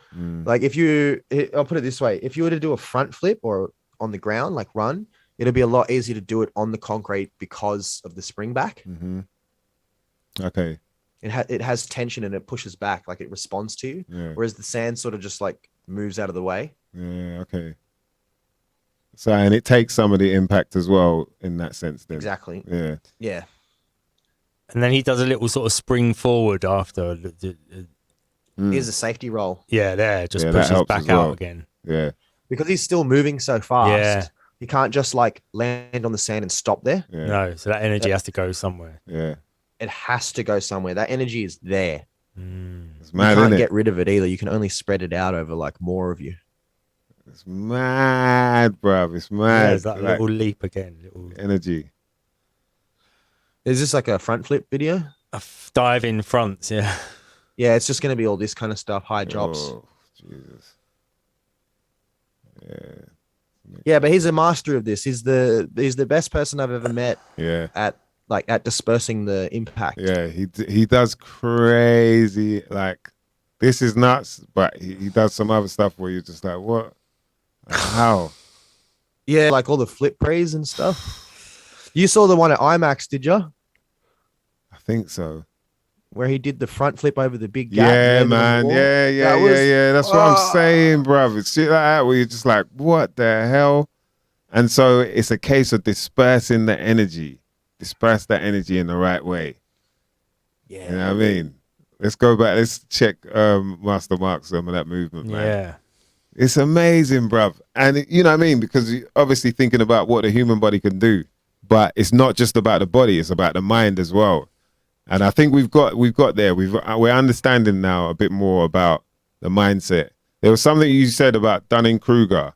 like I'll put it this way: if you were to do a front flip or on the ground, like run, it'll be a lot easier to do it on the concrete because of the spring back. Okay. It has tension and it pushes back, like it responds to you. Whereas the sand sort of just like moves out of the way. Yeah. Okay. So, and it takes some of the impact as well in that sense. Then. Exactly. Yeah. Yeah. And then he does a little sort of spring forward after. Here's a safety roll. Yeah, there. Just pushes back out again. Yeah. Because he's still moving so fast. Yeah. He can't just like land on the sand and stop there. Yeah. No, so that energy has to go somewhere. Yeah. It has to go somewhere. That energy is there. It's mad, you can't innit? get rid of it either. You can only spread it out over like more of you. It's mad, bruv. It's mad. Yeah, it's that little leap again. Little energy. Is this like a front flip video? A dive in fronts, yeah. Yeah, it's just going to be all this kind of stuff, high drops. Oh, Jesus. Yeah. Yeah, but he's a master of this. He's the best person I've ever met. Yeah. At dispersing the impact. Yeah, he does crazy, like, this is nuts, but he does some other stuff where you're just like, what? Like, how? Yeah, like all the flip praise and stuff. You saw the one at IMAX, did you? I think so. Where he did the front flip over the big gap. Yeah, man. Yeah. That's what I'm saying, bruv. It's shit like that where you're just like, what the hell? And so it's a case of dispersing the energy. Disperse that energy in the right way. Yeah. You know what I mean? Let's go back. Let's check Masta Marx, some of that movement, man. Yeah. It's amazing, bruv. And you know what I mean? Because you're obviously thinking about what the human body can do. But it's not just about the body, it's about the mind as well. And I think we've got there. We're understanding now a bit more about the mindset. There was something you said about Dunning-Kruger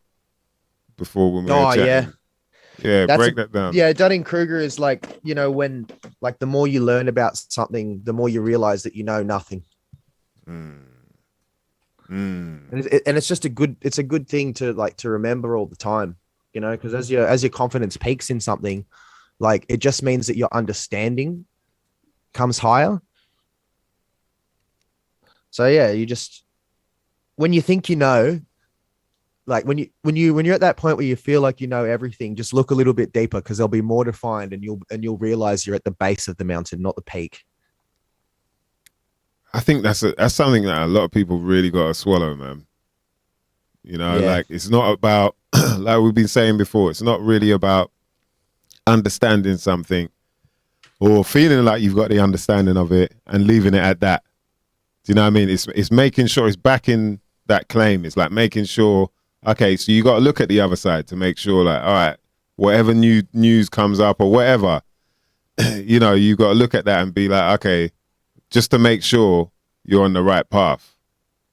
before when we were chatting. Yeah, break that down. Yeah, Dunning-Kruger is like, you know, when like the more you learn about something, the more you realize that you know nothing. And it's just a good thing to remember all the time, you know, because as your confidence peaks in something, like it just means that your understanding comes higher. So yeah, you just, when you think you know, like when you're at that point where you feel like you know everything, just look a little bit deeper because there'll be more to find, and you'll realize you're at the base of the mountain, not the peak. I think that's something that a lot of people really got to swallow, man. You know, like it's not about, like we've been saying before, it's not really about understanding something or feeling like you've got the understanding of it and leaving it at that. Do you know what I mean? It's making sure it's backing that claim. It's like making sure, okay, so you got to look at the other side to make sure, like, all right, whatever new news comes up or whatever, you know, you got to look at that and be like, okay, just to make sure you're on the right path.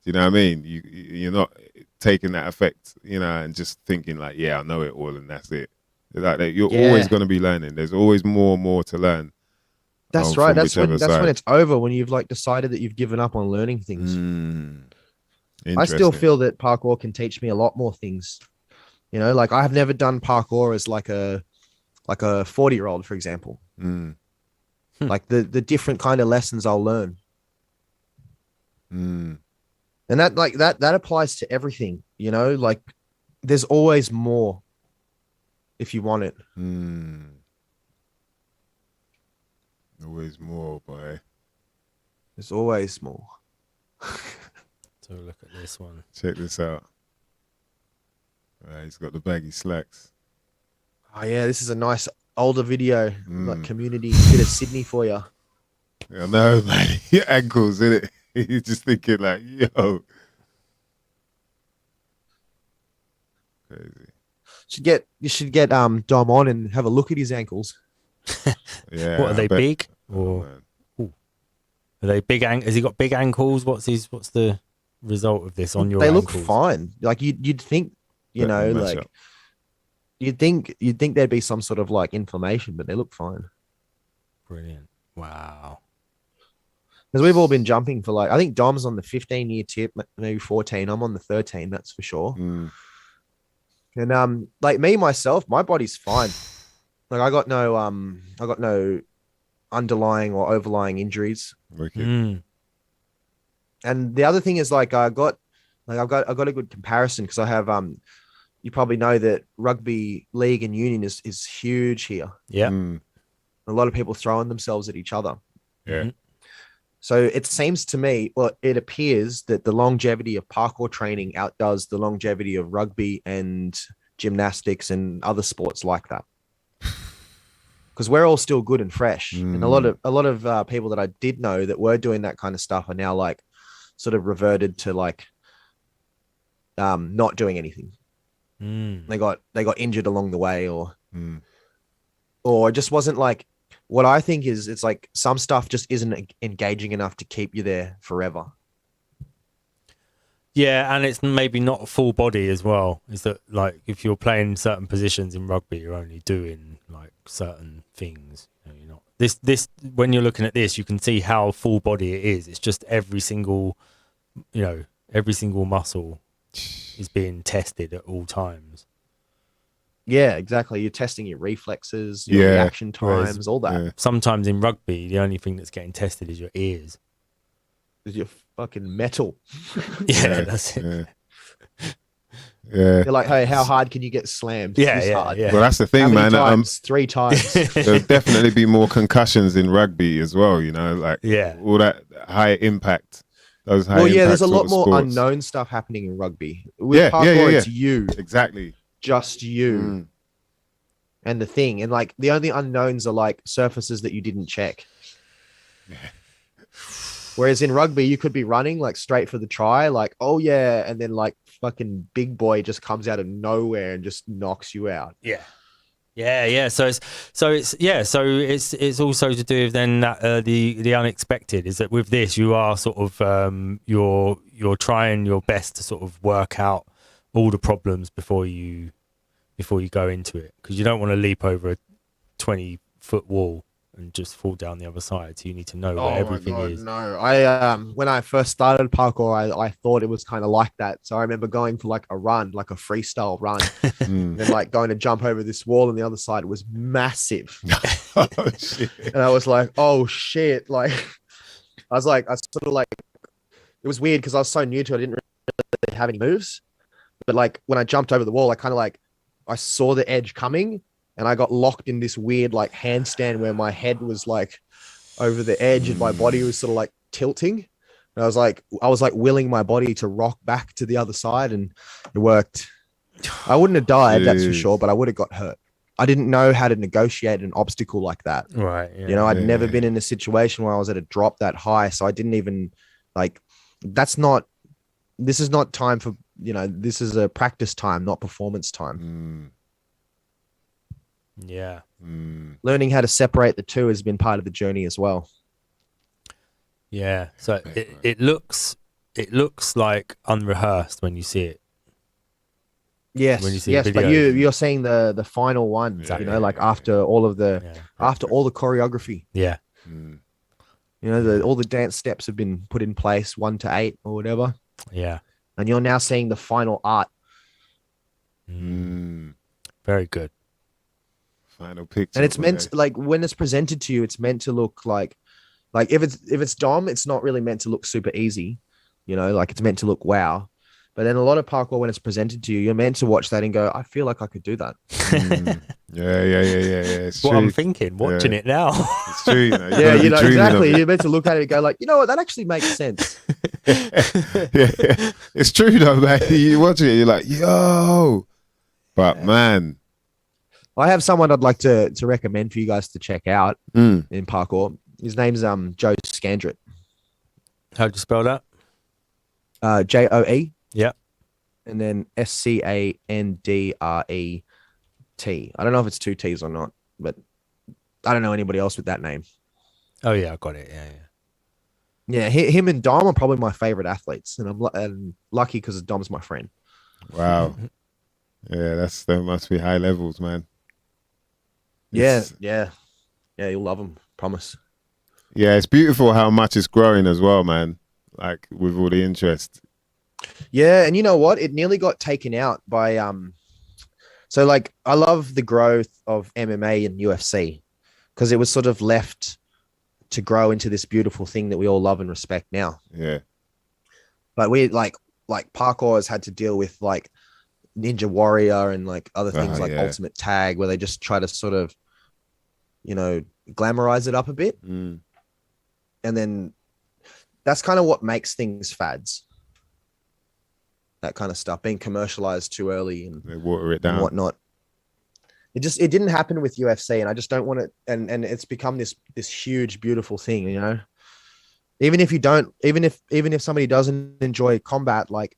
Do you know what I mean? You're not taking that effect, you know, and just thinking like, yeah, I know it all and that's it. Like that, you're always going to be learning. There's always more and more to learn. That's right. That's when it's over, when you've like decided that you've given up on learning things. I still feel that parkour can teach me a lot more things. You know, like I have never done parkour as like a 40-year-old, for example. Like the different kind of lessons I'll learn. And that applies to everything, you know, like there's always more if you want it. Always more, boy. There's always more. So look at this one. Check this out. He's got the baggy slacks. Oh yeah, this is a nice older video, like community bit of Sydney for you. I know, man. Your ankles, innit? You're just thinking like, yo. Crazy. You should get Dom on and have a look at his ankles. Yeah. What are they big? Or are they big? Has he got big ankles? What's the result of this on your? They ankles? look fine. Like you'd think, you know, like you'd think there'd be some sort of like inflammation, but they look fine. Brilliant! Wow. Because we've all been jumping for like, I think Dom's on the 15-year tip, maybe 14. I'm on the 13. That's for sure. And like me myself, my body's fine. Like I got no underlying or overlying injuries. Wicked. And the other thing is like I've got a good comparison because I have you probably know that rugby league and union is huge here. Yeah. A lot of people throwing themselves at each other. Yeah. So it seems to me, well, it appears that the longevity of parkour training outdoes the longevity of rugby and gymnastics and other sports like that. Because we're all still good and fresh. And a lot of people that I did know that were doing that kind of stuff are now like sort of reverted to like not doing anything. They got injured along the way, or it just wasn't like, what I think is, it's like some stuff just isn't engaging enough to keep you there forever. Yeah, and it's maybe not full body as well. Is that like if you're playing certain positions in rugby, you're only doing like certain things. You know, you're not this when you're looking at this, you can see how full body it is. It's just every single muscle is being tested at all times. Yeah, exactly. You're testing your reflexes, your reaction times, all that. Yeah. Sometimes in rugby, the only thing that's getting tested is your ears. Is your fucking metal. Yeah, that's it. Yeah. You're like, hey, how hard can you get slammed? Yeah. Well, that's the thing, man. Times? 3 times. There'll definitely be more concussions in rugby as well, you know, like all that high impact. Those high impact there's a lot more sports. unknown stuff happening in rugby. With parkour, it's you. Exactly. Just you. And the thing. And like the only unknowns are like surfaces that you didn't check. Yeah. Whereas in rugby, you could be running like straight for the try, like, oh yeah, and then like fucking big boy just comes out of nowhere and just knocks you out. Yeah. So it's also to do with then that, the unexpected is that with this you are sort of you're trying your best to sort of work out all the problems before you go into it, because you don't want to leap over a 20-foot wall and just fall down the other side. So you need to know where everything is. No, I when I first started parkour, I thought it was kind of like that. So I remember going for like a run, like a freestyle run, and then like going to jump over this wall on the other side was massive. Oh, shit. And I was like, oh shit! Like I sort of like, it was weird because I was so new to it. I didn't really have any moves, but like when I jumped over the wall, I kind of like, I saw the edge coming. And I got locked in this weird like handstand where my head was like over the edge and my body was sort of like tilting. And I was like willing my body to rock back to the other side, and it worked. I wouldn't have died, that's for sure, but I would have got hurt. I didn't know how to negotiate an obstacle like that. Right. Yeah, you know, I'd never been in a situation where I was at a drop that high. So I didn't even like, this is not time for, you know, this is a practice time, not performance time. Yeah. Learning how to separate the two has been part of the journey as well. Yeah. So it looks like unrehearsed when you see it. Yes. When you see but you're seeing the final one, exactly. You know, like after all of the after all the choreography. Yeah. You know, all the dance steps have been put in place, 1 to 8 or whatever. Yeah. And you're now seeing the final art. Very good. Final picture. And it's meant like when it's presented to you, it's meant to look like if it's Dom, it's not really meant to look super easy, you know, like it's meant to look wow. But then a lot of parkour, when it's presented to you, you're meant to watch that and go, I feel like I could do that. Yeah. It's what true. I'm thinking, watching it now. It's true, you know. You know, exactly. You're meant to look at it and go like, you know what, that actually makes sense. It's true though, man. You watch it, you're like, yo. But man, I have someone I'd like to recommend for you guys to check out in parkour. His name's Joe Scandrett. How'd you spell that? Joe. Yeah. And then Scandret. I don't know if it's 2 T's or not, but I don't know anybody else with that name. Oh yeah, I got it. Yeah. Him and Dom are probably my favorite athletes, and I'm lucky because Dom's my friend. Wow. Yeah, that must be high levels, man. Yeah, you'll love them, promise. Yeah, it's beautiful how much it's growing as well, man. Like with all the interest. Yeah, and you know what? It nearly got taken out by so like I love the growth of MMA and UFC because it was sort of left to grow into this beautiful thing that we all love and respect now. Yeah. But we like parkour has had to deal with like Ninja Warrior and like other things like Ultimate Tag, where they just try to sort of, you know, glamorize it up a bit. And then that's kind of what makes things fads. that kind of stuff, being commercialized too early and they water it down and whatnot. It didn't happen with UFC, and I just don't want it. And it's become this huge, beautiful thing, you know. Even if somebody doesn't enjoy combat, like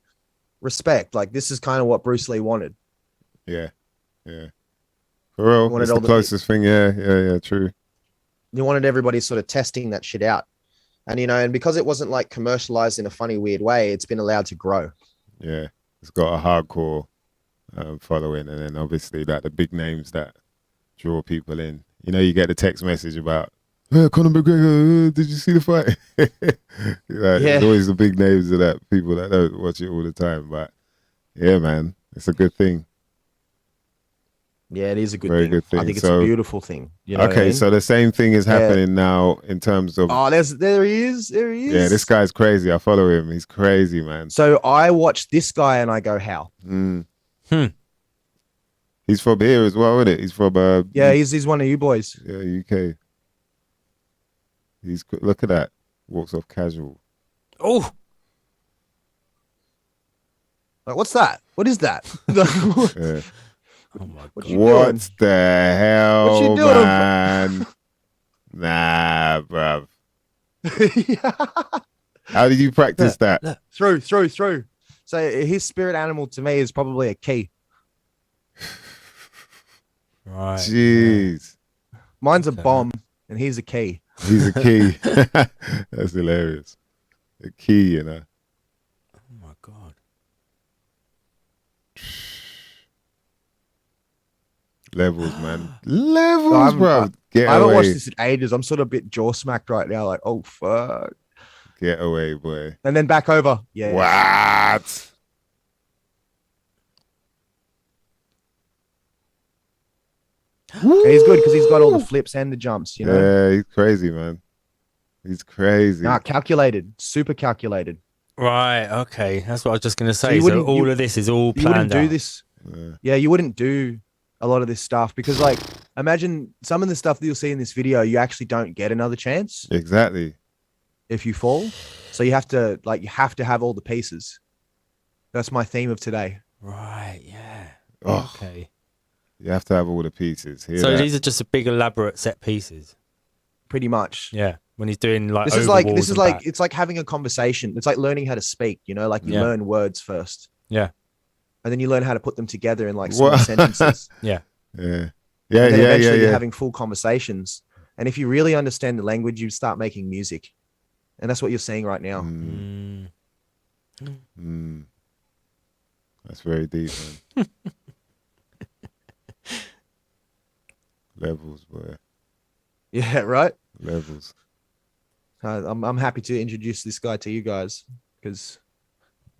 respect, like this is kind of what Bruce Lee wanted. Yeah. For real, it's the closest thing. Yeah, true. You wanted everybody sort of testing that shit out. And, you know, and because it wasn't like commercialized in a funny, weird way, it's been allowed to grow. Yeah. It's got a hardcore following. And then obviously like the big names that draw people in. You know, you get the text message about, hey, Conor McGregor, did you see the fight? There's always the big names of that, people that don't watch it all the time. But yeah, man, it's a good thing. Yeah, it is a Very good thing. I think it's a beautiful thing. You know okay, what I mean? So the same thing is happening now in terms of. Oh, there he is. Yeah, this guy's crazy. I follow him. He's crazy, man. So I watch this guy and I go, how? He's from here as well, isn't it? He's from. He's one of you boys. Yeah, UK. Look at that. Walks off casual. Oh. Like, what's that? What is that? Yeah. Oh my God. What the hell, what you doing, man? Nah, bruv. How did you practice that? Through. So his spirit animal to me is probably a key. Right. Jeez. Mine's a bomb and he's a key. He's a key. That's hilarious. A key, you know. Oh my God. Levels, man. Levels, bro. I haven't watched this in ages. I'm sort of a bit jaw smacked right now. Like, oh, fuck. Get away, boy. And then back over. Yeah. What? And he's good because he's got all the flips and the jumps, you know? Yeah, he's crazy, man. He's crazy. Nah, calculated. Super calculated. Right. Okay. That's what I was just going to say. So all of this is all planned out. You wouldn't do this. Yeah, you wouldn't do a lot of this stuff because, like, imagine some of the stuff that you'll see in this video, you actually don't get another chance. Exactly. If you fall. So you have to have all the pieces. That's my theme of today. Right. Yeah. Oh, okay. You have to have all the pieces. These are just a big elaborate set pieces. Pretty much. Yeah. When he's doing like this is like it's like having a conversation. It's like learning how to speak, you know, like you learn words first. Yeah. And then you learn how to put them together in like small sentences. Yeah. Eventually you're having full conversations. And if you really understand the language, you start making music. And that's what you're seeing right now. That's very deep, man. Levels, boy. Yeah, right? Levels. I'm happy to introduce this guy to you guys because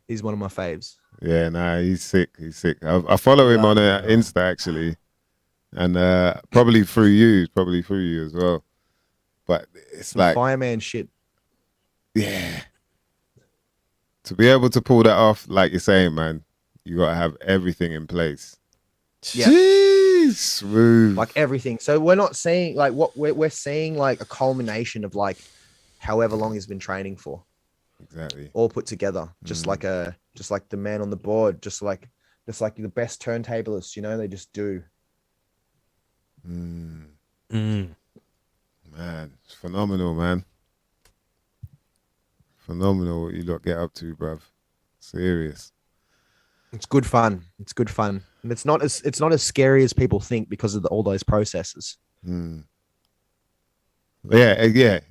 he's one of my faves. Yeah, nah, he's sick. He's sick. I follow him on Insta actually, and probably through you as well. But it's like fireman shit. Yeah. To be able to pull that off, like you're saying, man, you gotta have everything in place. Yeah. Jeez, smooth. Like everything. So we're not seeing like what we're seeing like a culmination of like however long he's been training for. Exactly. All put together. Just like the man on the board, just like the best turntablists, you know, they just do. Man, it's phenomenal, man. Phenomenal what you lot get up to, bruv. Serious. It's good fun. It's good fun. And it's not as scary as people think because of all those processes. Yeah,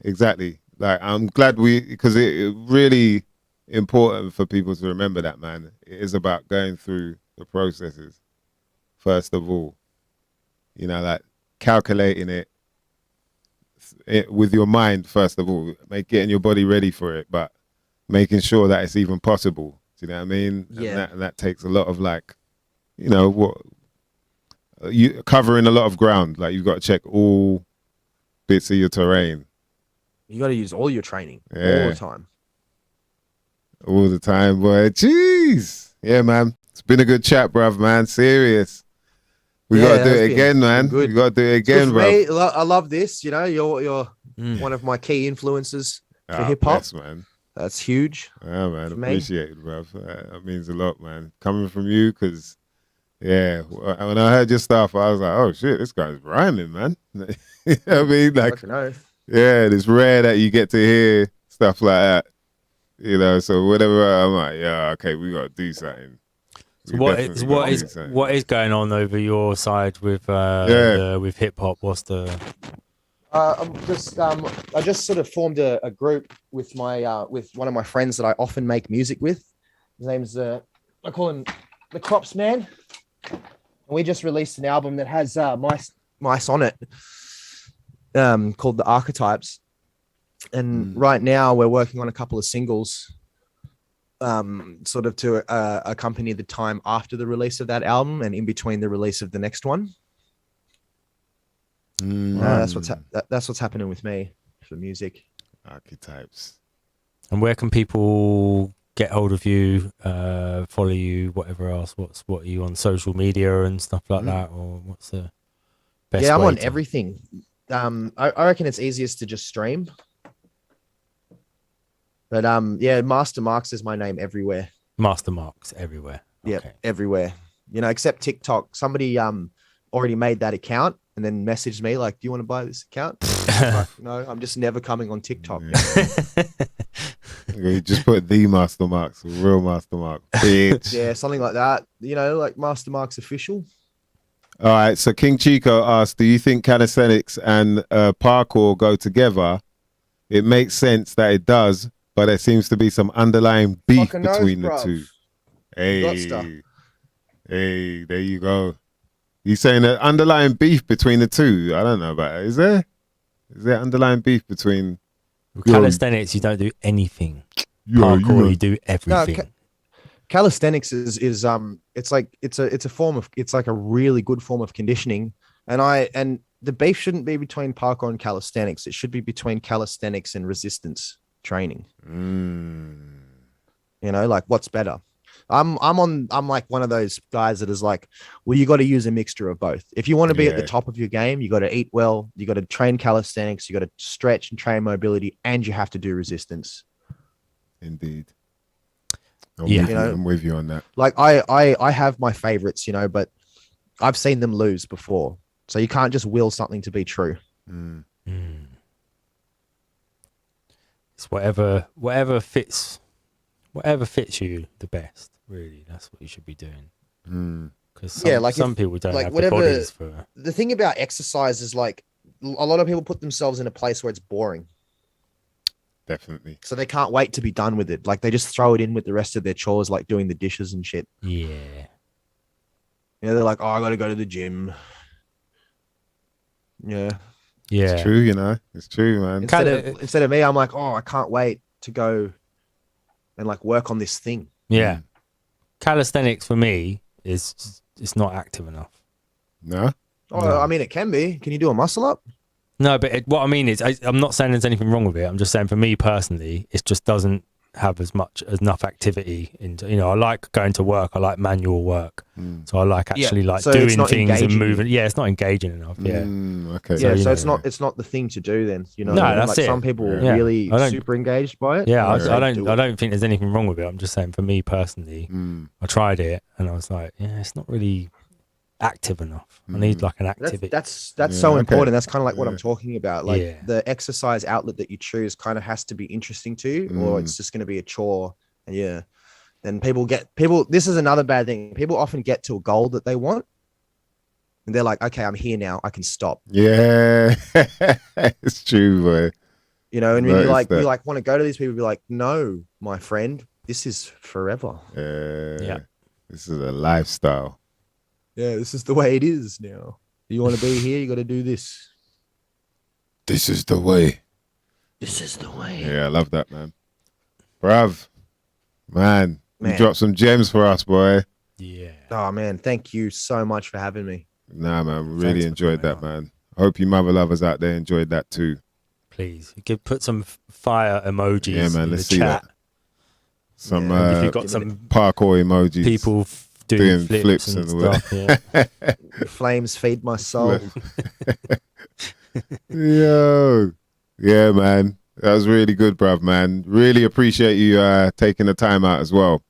exactly. Like I'm glad because it really important for people to remember that, man. It is about going through the processes first of all. You know, like calculating it with your mind first of all, getting your body ready for it, but making sure that it's even possible. Do you know what I mean? Yeah. And that takes a lot of like, you know, what you covering a lot of ground. Like you've got to check all bits of your terrain. You got to use all your training all the time. All the time, boy. Jeez. Yeah, man. It's been a good chat, bruv, man. Serious. We got to do it again, man. We got to do it again, bro. I love this. You know, you're one of my key influences for hip hop. Yes, man. That's huge. Yeah, man. Appreciate it, bro. That means a lot, man. Coming from you, because, yeah, when I heard your stuff, I was like, oh, shit, this guy's rhyming, man. You know what I mean? Like, yeah, it's rare that you get to hear stuff like that. You know, so whatever, I'm like, yeah, okay, we got to do something. So what is going on over your side with with hip hop? What's the? I just sort of formed a group with my with one of my friends that I often make music with. His name's I call him the Crops Man. And we just released an album that has mice on it, called The Archetypes. And right now we're working on a couple of singles, sort of to accompany the time after the release of that album and in between the release of the next one. That's what's happening with me for music. Archetypes. And where can people get hold of you, follow you, whatever else? What are you on social media and stuff like that, or what's the best? Yeah, I'm on everything. I reckon it's easiest to just stream. But yeah, Masta Marx is my name everywhere. Masta Marx everywhere. Yeah, okay. Everywhere. You know, except TikTok. Somebody already made that account and then messaged me like, "Do you want to buy this account?" Like, no, I'm just never coming on TikTok. You just put the Masta Marx, real Masta Marx, bitch. Yeah, something like that. You know, like Masta Marx official. All right. So King Chico asked, "Do you think calisthenics and parkour go together?" It makes sense that it does, but there seems to be some underlying beef between the two. Hey, there you go. You saying that underlying beef between the two? I don't know about it. Is there underlying beef between? With calisthenics, you don't do anything. Parkour, you do everything. No, calisthenics is it's a form of, it's like a really good form of conditioning, and the beef shouldn't be between parkour and calisthenics. It should be between calisthenics and resistance training. You know, like what's better? I'm like one of those guys that is like, well, you got to use a mixture of both. If you want to be at the top of your game, you got to eat well, you got to train calisthenics, you got to stretch and train mobility, and you have to do resistance. Indeed. I'm with you on that. Like I have my favorites, you know, but I've seen them lose before. So you can't just will something to be true. It's whatever fits you the best. Really, that's what you should be doing. Because some people don't have the bodies for. The thing about exercise is like a lot of people put themselves in a place where it's boring. Definitely. So they can't wait to be done with it. Like they just throw it in with the rest of their chores, like doing the dishes and shit. Yeah. You know, they're like, oh, I got to go to the gym. Yeah. Yeah. It's true, you know. It's true, man. Instead of me, I'm like, oh, I can't wait to go and like work on this thing. Yeah. Calisthenics for me is it's not active enough. No? I mean, it can be. Can you do a muscle up? No, but what I mean is, I'm not saying there's anything wrong with it. I'm just saying for me personally, it just doesn't have enough activity. I like going to work. I like manual work. So I like actually doing things and moving. Yeah, it's not engaging enough. Yeah. Okay. Yeah. So it's not the thing to do then. You know. No, that's like it. Some people are really super engaged by it. Yeah, I don't think there's anything wrong with it. I'm just saying for me personally, I tried it and I was like, yeah, it's not really active enough. I need like an activity. That's so important. That's kind of like what I'm talking about. Like the exercise outlet that you choose kind of has to be interesting to you, or it's just going to be a chore. And then people this is another bad thing. People often get to a goal that they want and they're like, okay, I'm here now, I can stop. Yeah. It's true, boy. You know, and when you want to go to these people, be like, no, my friend, this is forever. Yeah. This is a lifestyle. Yeah, this is the way it is now. You want to be here, you got to do this. This is the way. This is the way. Yeah, I love that, man. Brav, man, you dropped some gems for us, boy. Yeah. Oh, man, thank you so much for having me. Nah, man, we really enjoyed that, man. I hope you mother lovers out there enjoyed that too. Please, you could put some fire emojis in let's the chat. Some if you've got some parkour emojis. People doing flips and stuff. Yeah. The flames feed my soul. Yo. Yeah, man. That was really good, bruv, man. Really appreciate you taking the time out as well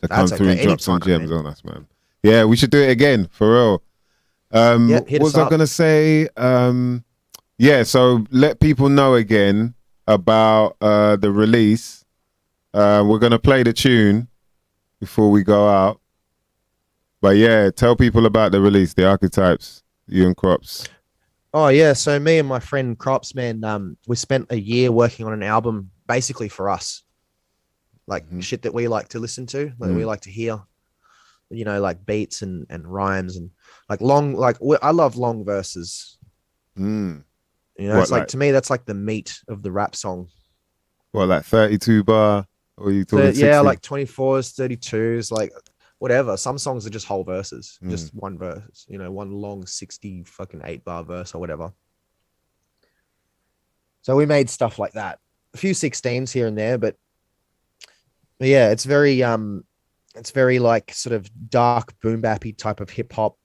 to come through and drop some gems on us, man. Yeah, we should do it again, for real. What was I going to say? Yeah, so let people know again about the release. We're going to play the tune before we go out. But yeah, tell people about the release, the Archetypes, you and Crops. Oh yeah, so me and my friend Crops, man, we spent a year working on an album basically for us. Like shit that we like to listen to, that we like to hear. You know, like beats and rhymes and like long, like I love long verses. You know, it's like to me that's like the meat of the rap song. What, like 32 bar? Or you talking 60? Yeah, like 24s, 32s, like whatever. Some songs are just whole verses, just one verse, you know, one long 60 fucking 8-bar verse or whatever. So we made stuff like that. A few 16s here and there, but yeah, it's very like sort of dark boom bappy type of hip hop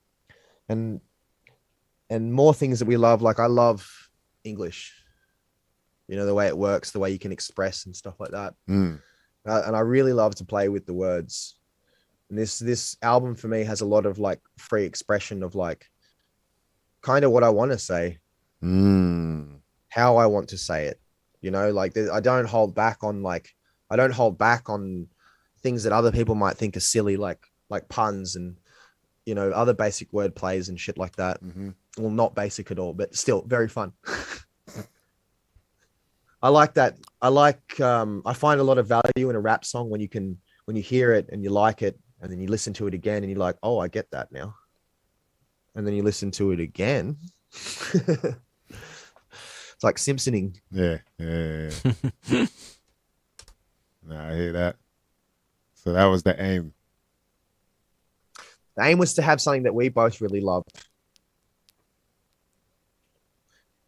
and more things that we love. Like I love English, you know, the way it works, the way you can express and stuff like that. And I really love to play with the words. And this album for me has a lot of like free expression of like kind of what I want to say, how I want to say it, you know, like I don't hold back on things that other people might think are silly, like puns and, you know, other basic word plays and shit like that. Well, not basic at all, but still very fun. I like that. I find a lot of value in a rap song when you hear it and you like it, and then you listen to it again and you're like, oh, I get that now. And then you listen to it again. It's like Simpsoning. Yeah. Nah, I hear that. So that was the aim. The aim was to have something that we both really love.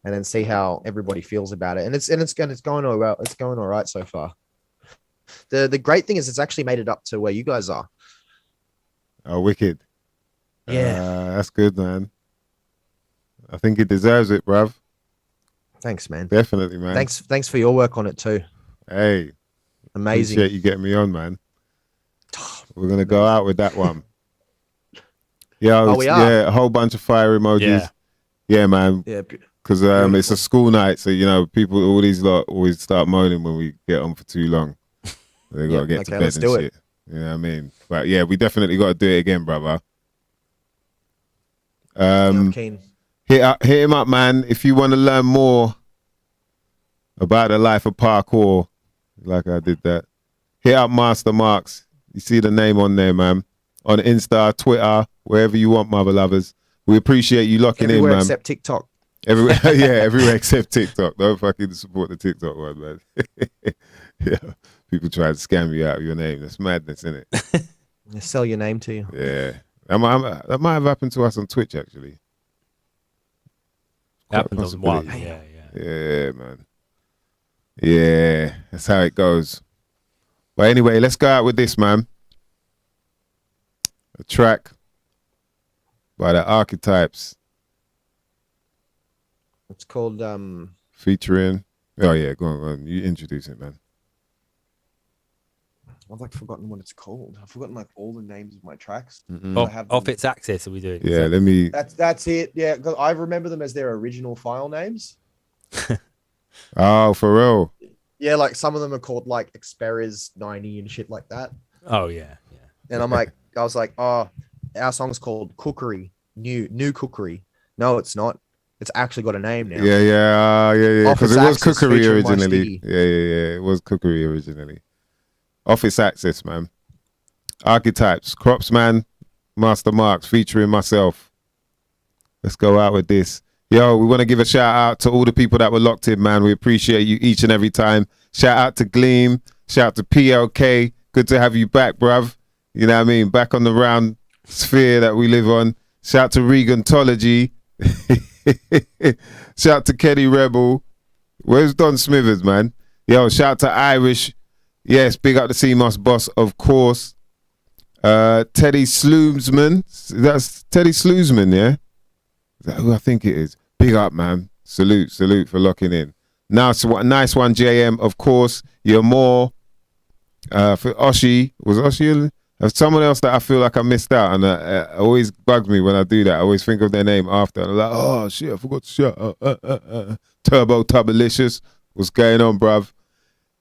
And then see how everybody feels about it. And it's going all right. It's going all right so far. The great thing is it's actually made it up to where you guys are. Oh, wicked. Yeah. That's good, man. I think it deserves it, bruv. Thanks, man. Definitely, man. Thanks for your work on it too. Hey. Amazing. Appreciate you getting me on, man. We're going to go out with that one. Yeah, we are? Yeah, a whole bunch of fire emojis. Yeah, man. Yeah. Because it's a school night, so, you know, people, all these lot always start moaning when we get on for too long. They got to get to bed and shit. You know what I mean? But yeah, we definitely got to do it again, brother. I'm keen. Hit him up, man. If you want to learn more about the life of parkour, like I did that, hit up Masta Marx. You see the name on there, man. On Insta, Twitter, wherever you want, mother lovers. We appreciate you locking everywhere in, man. Except TikTok. Everywhere, yeah, everywhere except TikTok. Don't fucking support the TikTok one, man. Yeah, people try to scam you out of your name. That's madness, isn't it? They sell your name to you. Yeah, that might have happened to us on Twitch, actually. Happened on one. Yeah, man. Yeah, that's how it goes. But anyway, let's go out with this, man. A track by the Archetypes. It's called featuring. Oh yeah, go on. You introduce it, man. I've like forgotten what it's called. I've forgotten like all the names of my tracks. Off its axis, are we doing? Yeah, let me. That's it. Yeah, because I remember them as their original file names. Oh, for real. Yeah, like some of them are called like Xperis 90 and shit like that. Oh yeah. And I was like, oh, our song's called Cookery, new Cookery. No, it's not. It's actually got a name now. Yeah. Because it was Cookery originally. Yeah. It was Cookery originally. Off its axis, man. Archetypes, Crops, man. Masta Marx featuring myself. Let's go out with this. Yo, we want to give a shout out to all the people that were locked in, man. We appreciate you each and every time. Shout out to Gleam. Shout out to PLK. Good to have you back, bruv. You know what I mean? Back on the round sphere that we live on. Shout out to Regantology. Shout out to Kenny Rebel. Where's Don Smithers, man? Yo, shout out to Irish. Yes, big up the CMOS boss, of course. Teddy Sloomsman. That's Teddy Sloomsman, yeah? Is that who I think it is? Big up, man. Salute for locking in. Nice one, JM. Of course, you're more. For Oshi, was Oshi? Someone else that I feel like I missed out, and it always bugs me when I do that. I always think of their name after. And I'm like, oh shit, I forgot to shout. Turbo Tubalicious. What's going on, bruv?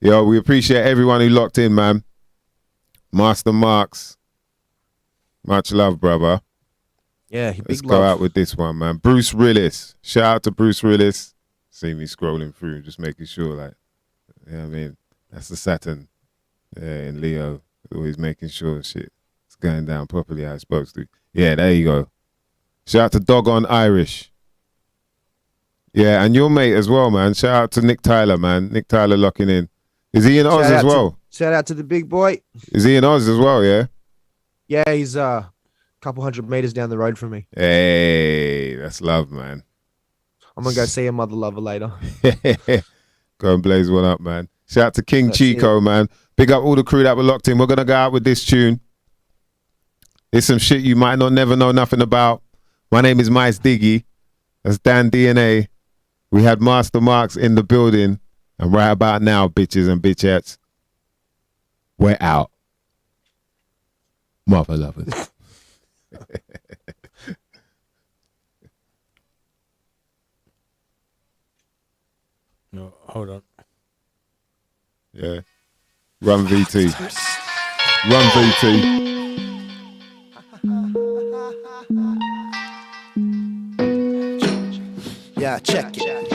Yo, we appreciate everyone who locked in, man. Masta Marx. Much love, brother. Yeah, let's go out with this one, man. Bruce Willis. Shout out to Bruce Willis. See me scrolling through, just making sure, like, you know what I mean? That's the Saturn in Leo. Always making sure shit is going down properly how it's supposed to. Yeah, there you go. Shout out to Doggone Irish. Yeah, and your mate as well, man. Shout out to Nick Tyler, man. Nick Tyler locking in. Is he in Oz as well? Shout out to the big boy. Is he in Oz as well, yeah? Yeah, he's a couple 100 meters down the road from me. Hey, that's love, man. I'm going to go see a mother lover later. Go and blaze one up, man. Shout out to King Chico, man. Big up all the crew that were locked in. We're going to go out with this tune. It's some shit you might not never know nothing about. My name is MysDiggi. That's Dan DNA. We had Masta Marx in the building. And right about now, bitches and bitchettes, we're out. Mother lovers. No, hold on. Yeah. Run VT. Run VT. Yeah, check it.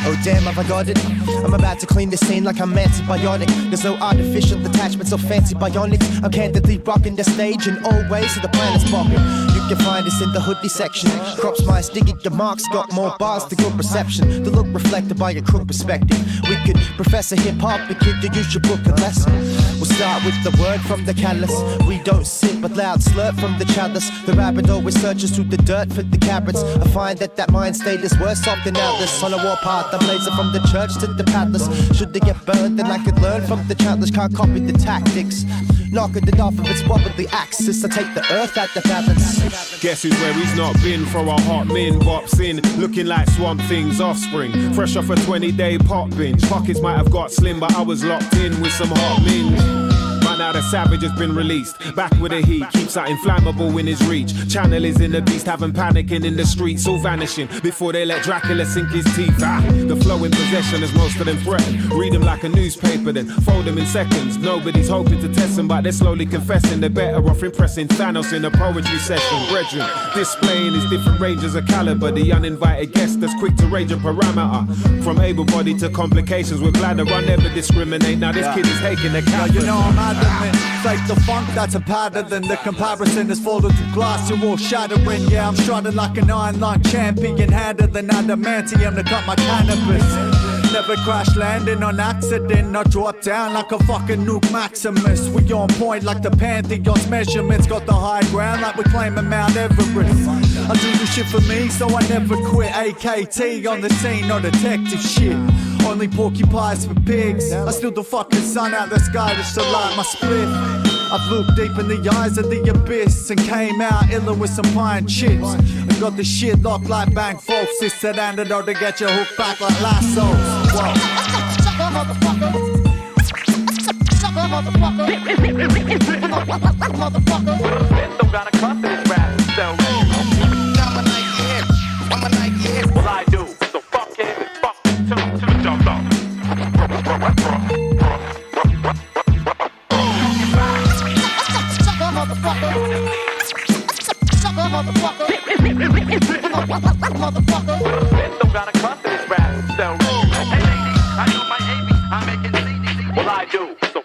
Oh damn, have I got it? I'm about to clean the scene like I'm antibiotic. There's no artificial attachments or fancy bionics. I'm candidly rocking the stage in all ways, so the planet's popping. You can find us in the hoodie section. Crops MysDiggi, the marks got more bars to good reception. The look reflected by a crook perspective. We could professor hip-hop, the kid you should book a lesson. We'll start with the word from the callous. We don't sit but loud slurp from the chalice. The rabbit always searches through the dirt for the carrots. I find that mind state is worse off than others. On a warpath, I'm blazing from the church to the paddlers. Should they get burned, then I could learn from the challenge. Can't copy the tactics. Knocking it off of its wobbly axis. I take the earth out the balance. Guess who's where he's not been for a hot min. Bops in, looking like Swamp Thing's offspring. Fresh off a 20-day pop binge. Pockets might have got slim, but I was locked in with some hot minge. Right now the savage has been released. Back with the heat, keeps that inflammable in his reach. Channel is in the beast, having panicking in the streets, all vanishing before they let Dracula sink his teeth. The flow in possession as most of them threaten. Read them like a newspaper, then fold them in seconds. Nobody's hoping to test them, but they're slowly confessing. They're better off impressing Thanos in a poetry session. Brethren, displaying his different ranges of caliber. The uninvited guest that's quick to range a parameter. From able-bodied to complications with bladder, I never discriminate. Now this kid is taking the cap. You know I'm adamant. Fake the funk, that's a pattern. The comparison is fallen to glass, you're all shattering. Yeah, I'm strutting like an iron lung champion. Harder than adamantium to cut my cannabis. Never crash landing on accident. I drop down like a fucking nuke Maximus. We on point like the Pantheon's measurements. Got the high ground like we're claiming Mount Everest. I do this shit for me, so I never quit. AKT on the scene, no detective shit. Only porcupines for pigs. I steal the fucking sun out the sky just to light my split. I've looked deep in the eyes of the abyss and came out iller with some pine chips. I got the shit locked like bank folks. It's an antidote to get you hooked back like lassos. Whoa. Don't gotta cut this rap, so I'm a Nike hip, I'm a Nike hip. Well I do, so fuck it, fuck it, to the jump off. Don't gotta cut this rap, so hey lady, I do my AB, I make it CD. Well I do, so